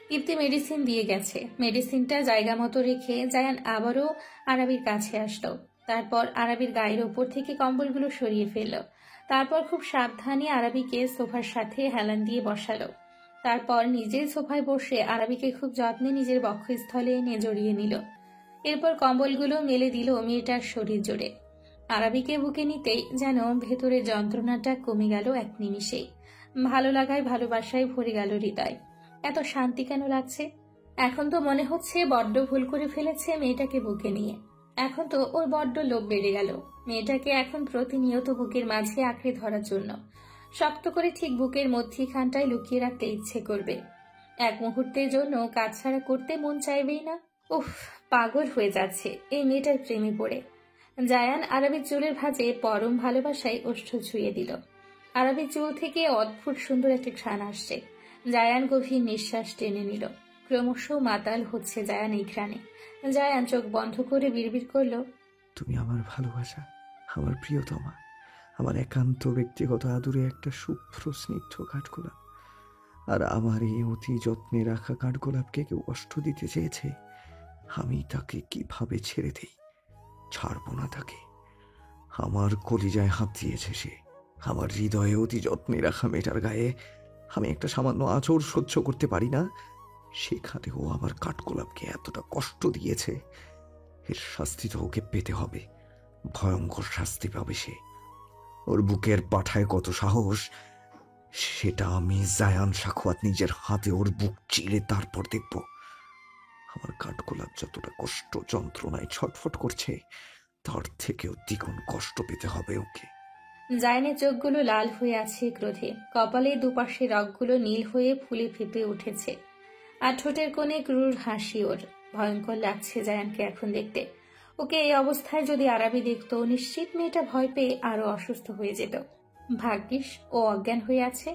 ইপ্তি মেডিসিন দিয়ে গেছে। মেডিসিনটা জায়গা মতো রেখে জায়ান আবারও আরাবির কাছে আসলো। তারপর আরাবির গায়ের ওপর থেকে কম্বলগুলো সরিয়ে ফেলল। তারপর খুব সাবধানে আরাবিকে সোফার সাথে হেলান দিয়ে বসালো। তারপর নিজের সোফায় বসে আরাবিকে খুব যত্নে নিজের বক্ষস্থলে এনে জড়িয়ে নিল। এরপর কম্বলগুলো মেলে দিল মেয়েটার শরীর জুড়ে। আরাবিকে বুকে নিতেই যেন ভেতরে যন্ত্রণাটা কমে গেল এক নিমিষেই। ভালো লাগায় ভালোবাসায় ভরে গেল হৃদয়। এত শান্তি কেন লাগছে? এখন তো মনে হচ্ছে বড্ড ভুল করে ফেলেছে মেয়েটাকে বুকে নিয়ে। এখন তো ওর বড্ড লোভ বেড়ে গেল মেয়েটাকে এখন প্রতিনিয়ত বুকের মাঝে আঁকড়ে ধরার জন্য। শক্ত করে ঠিক বুকের মধ্যিখানটায় লুকিয়ে রাখতে ইচ্ছে করবে। এক মুহূর্তের জন্য কাজ ছাড়া করতে মন চাইবেই না। উফ, পাগল হয়ে যাচ্ছে এই মেয়েটার প্রেমে পড়ে। জায়ান আরাবির চুলের ভাঁজে পরম ভালোবাসায় ওষ্ঠ ছুঁয়ে দিল। আরাবির চুল থেকে অদ্ভুত সুন্দর একটা ঘ্রাণ আসছে। জায়ান গভীর নিঃশ্বাস টেনে নিল। ক্রমশ মাতাল হচ্ছে জায়ান এই ঘ্রাণে। জায়ান চোখ বন্ধ করে বিড়বিড় করল, তুমি আমার ভালোবাসা, আমার প্রিয়তমা, আমার একান্ত ব্যক্তিগত আদুরে একটা শুভ্র স্নিগ্ধ কাঠগোলাপ। আর আমার এই অতি যত্নে রাখা কাঠগোলাপকে কেউ কষ্ট দিতে চেয়েছে, আমি তাকে কিভাবে ছেড়ে দেই? ছাড়বো না তাকে। আমার কলিজায় হাত দিয়েছে সে। আমার হৃদয়ে অতি যত্নে রাখা মেয়েটার গায়ে আমি একটা সামান্য আঁচড় সহ্য করতে পারি না। সেখানেও আমার কাঠগোলাপকে এতটা কষ্ট দিয়েছে। এর শাস্তি তো ওকে পেতে হবে। ভয়ঙ্কর শাস্তি পাবে সে। ওর বুকের পাঠায় কত সাহস, সেটা আমি জায়ান সাখওয়াত নিজের হাতে ওর বুক চিরে তারপর দেখব। আমার কাঠগোলাপ যতটা কষ্ট যন্ত্রণায় ছটফট করছে, তার থেকেও দ্বিগুণ কষ্ট পেতে হবে ওকে। জায়ানের চোখগুলো লাল হয়ে আছে ক্রোধে। কপালে দুপাশে রগগুলো নীল হয়ে ফুলে ফেপে উঠেছে। আর ঠোঁটের কোণে ক্রূর হাসি ওর। ভয়ঙ্কর লাগছে জায়ানকে এখন দেখতে। ওকে এই অবস্থায় যদি আরাবি দেখত, নিশ্চিত মেয়েটা ভয় পেয়ে আরো অসুস্থ হয়ে যেত। ভাগ্যিস ও অজ্ঞান হয়ে আছে।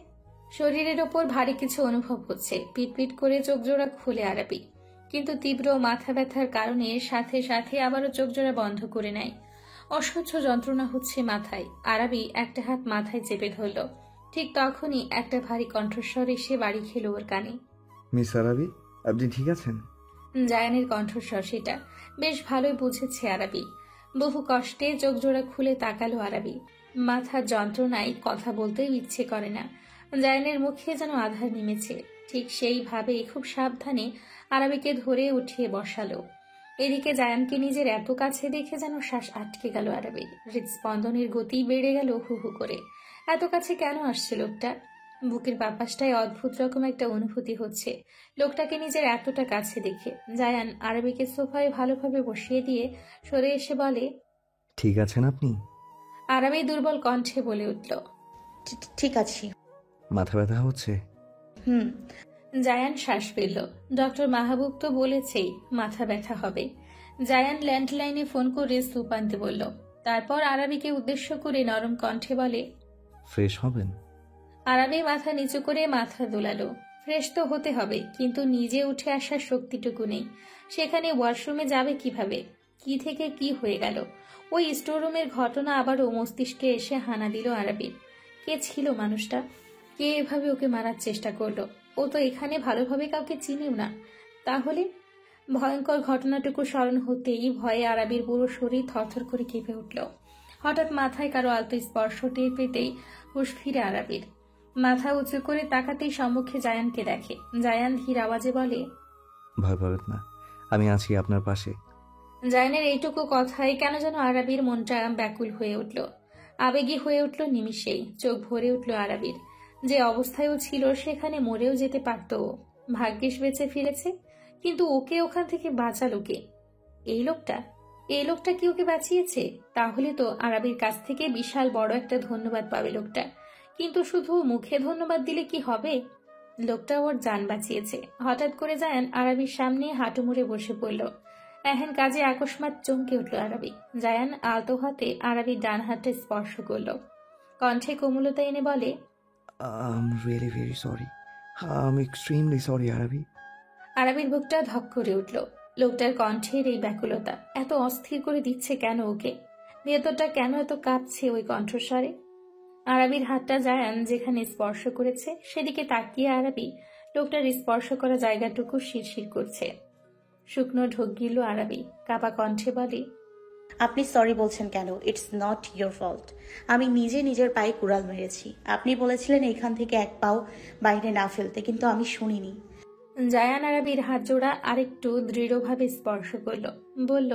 শরীরের ওপর ভারী কিছু অনুভব হচ্ছে। পিটপিট করে চোখ জোড়া খুলে আরাবি, কিন্তু তীব্র মাথা ব্যথার কারণে সাথে সাথে আবারও চোখ জোড়া বন্ধ করে নেয়। অসহ্য যন্ত্রণা হচ্ছে মাথায়। আরাবি একটা হাত মাথায় চেপে ধরল। ঠিক তখনই একটা ভারী কণ্ঠস্বর এসে বাড়ি খেল ওর কানে। মিস আরাবি, আপনি ঠিক আছেন? জায়ানের কণ্ঠস্বর সেটা। বেশ ভালোই বুঝেছে আরাবি। বহু কষ্টে চোখ জোড়া খুলে তাকালো আরাবি। মাথার যন্ত্রণায় কথা বলতেও ইচ্ছে করে না। জায়ানের মুখে যেন আধার নেমেছে। ঠিক সেইভাবেই খুব সাবধানে আরাবিকে ধরে উঠিয়ে বসালো। এদিকে জায়ানকে নিজের এত কাছে দেখে যেন শ্বাস আটকে গেল আরাবির। হৃদস্পন্দনের গতি বেড়ে গেল হু হু করে। এত কাছে কেন আসছে লোকটা? বুকের বাপাসটায় অদ্ভুত রকম একটা অনুভূতি হচ্ছে লোকটাকে নিজের এতটা কাছে দেখে। জায়ান আরাবিকে সোফায় ভালোভাবে বসিয়ে দিয়ে সরে এসে বলে, ঠিক আছেন আপনি? আরাবি দুর্বল কণ্ঠে বলে উঠল, ঠিক আছি। মাথা ব্যথা হচ্ছে? জায়ান শ্বাস ফেলল। ডক্টর মাহবুব তো বলেছেই মাথা ব্যথা হবে। জায়ান ল্যান্ডলাইনে ফোন করে স্যুপ আনতে বলল। তারপর আরাবিকে উদ্দেশ্য করে নরম কণ্ঠে বলে, ফ্রেশ হবেন? আরাবি মাথা নিচু করে মাথা দোলালো। ফ্রেশ তো হতে হবে, কিন্তু নিজে উঠে আসার শক্তিটুকু নেই। সেখানে ওয়াশরুমে যাবে কিভাবে? কি থেকে কি হয়ে গেল? ওই স্টোররুমের ঘটনা আবারও মস্তিষ্কে এসে হানা দিল আরাবির। কে ছিল মানুষটা? কে এভাবে ওকে মারার চেষ্টা করলো? ও তো এখানে ভালোভাবে কাউকে চিনেও না। তাহলে ভয়ঙ্কর ঘটনাটুকু স্মরণ হতেই ভয়ে আরাবির পুরো শরীর থরথর করে কেঁপে উঠল। হঠাৎ মাথায় কারো আলতো স্পর্শ টের পেতেই হুঁশ ফিরে আরাবির। মাথা উঁচু করে তাকাতেই সম্মুখে জায়ানকে দেখে। জায়ান ধীর আওয়াজে বলে, ভয় পাবেন না, আমি আছি আপনার পাশে। জায়ানের এইটুকু কথায় কেন যেন আরাবির মনটা ব্যাকুল হয়ে উঠল, আবেগী হয়ে উঠল নিমিষেই। চোখ ভরে উঠল আরাবির। যে অবস্থায়ও ছিল সেখানে মরেও যেতে পারত ও। ভাগ্যিস বেঁচে ফিরেছে, কিন্তু ওকে ওখান থেকে বাঁচালো কে? এই লোকটা কি ওকে বাঁচিয়েছে? তাহলে তো আরাবির কাছ থেকে বিশাল বড় একটা ধন্যবাদ পাবে লোকটা। কিন্তু শুধু মুখে ধন্যবাদ দিলে কি হবে? লোকটা ওর জান বাঁচিয়েছে। হঠাৎ করে জায়ান আরাবির সামনে হাঁটু মুড়ে বসে পড়ল। এহেন কাজে আকস্মাৎ চমকে উঠল আরাবি। জায়ান আলতো হাতে আরাবির ডান হাতটা স্পর্শ করল, কণ্ঠে কোমলতা এনে বলে, I'm really very sorry. I'm extremely sorry, Arabi. আরাবির বুকটা ধক করে উঠল। লোকটার কণ্ঠের এই ব্যাকুলতা এত অস্থির করে দিচ্ছে কেন ওকে? ভেতরটা কেন এত কাঁপছে ওই কণ্ঠস্বরে? আরাবির হাতটা জায়ান যেখানে স্পর্শ করেছে সেদিকে তাকিয়ে আরাবি লোকটার স্পর্শ করা জায়গাটুকু শিরশির করছে। শুকনো ঢোক গিল আরাবি, কাপা কণ্ঠে বলে, আপনি সরি বলছেন কেন? It's not your fault. আমি নিজে নিজের পায়ে কুড়াল মেরেছি। আপনি বলেছিলেন এখান থেকে এক পাও বাইরে না ফেলতে, কিন্তু আমি শুনিনি। জায়ান আরাবির হাত জোড়া আরেকটু দৃঢ়ভাবে স্পর্শ করল, বলল,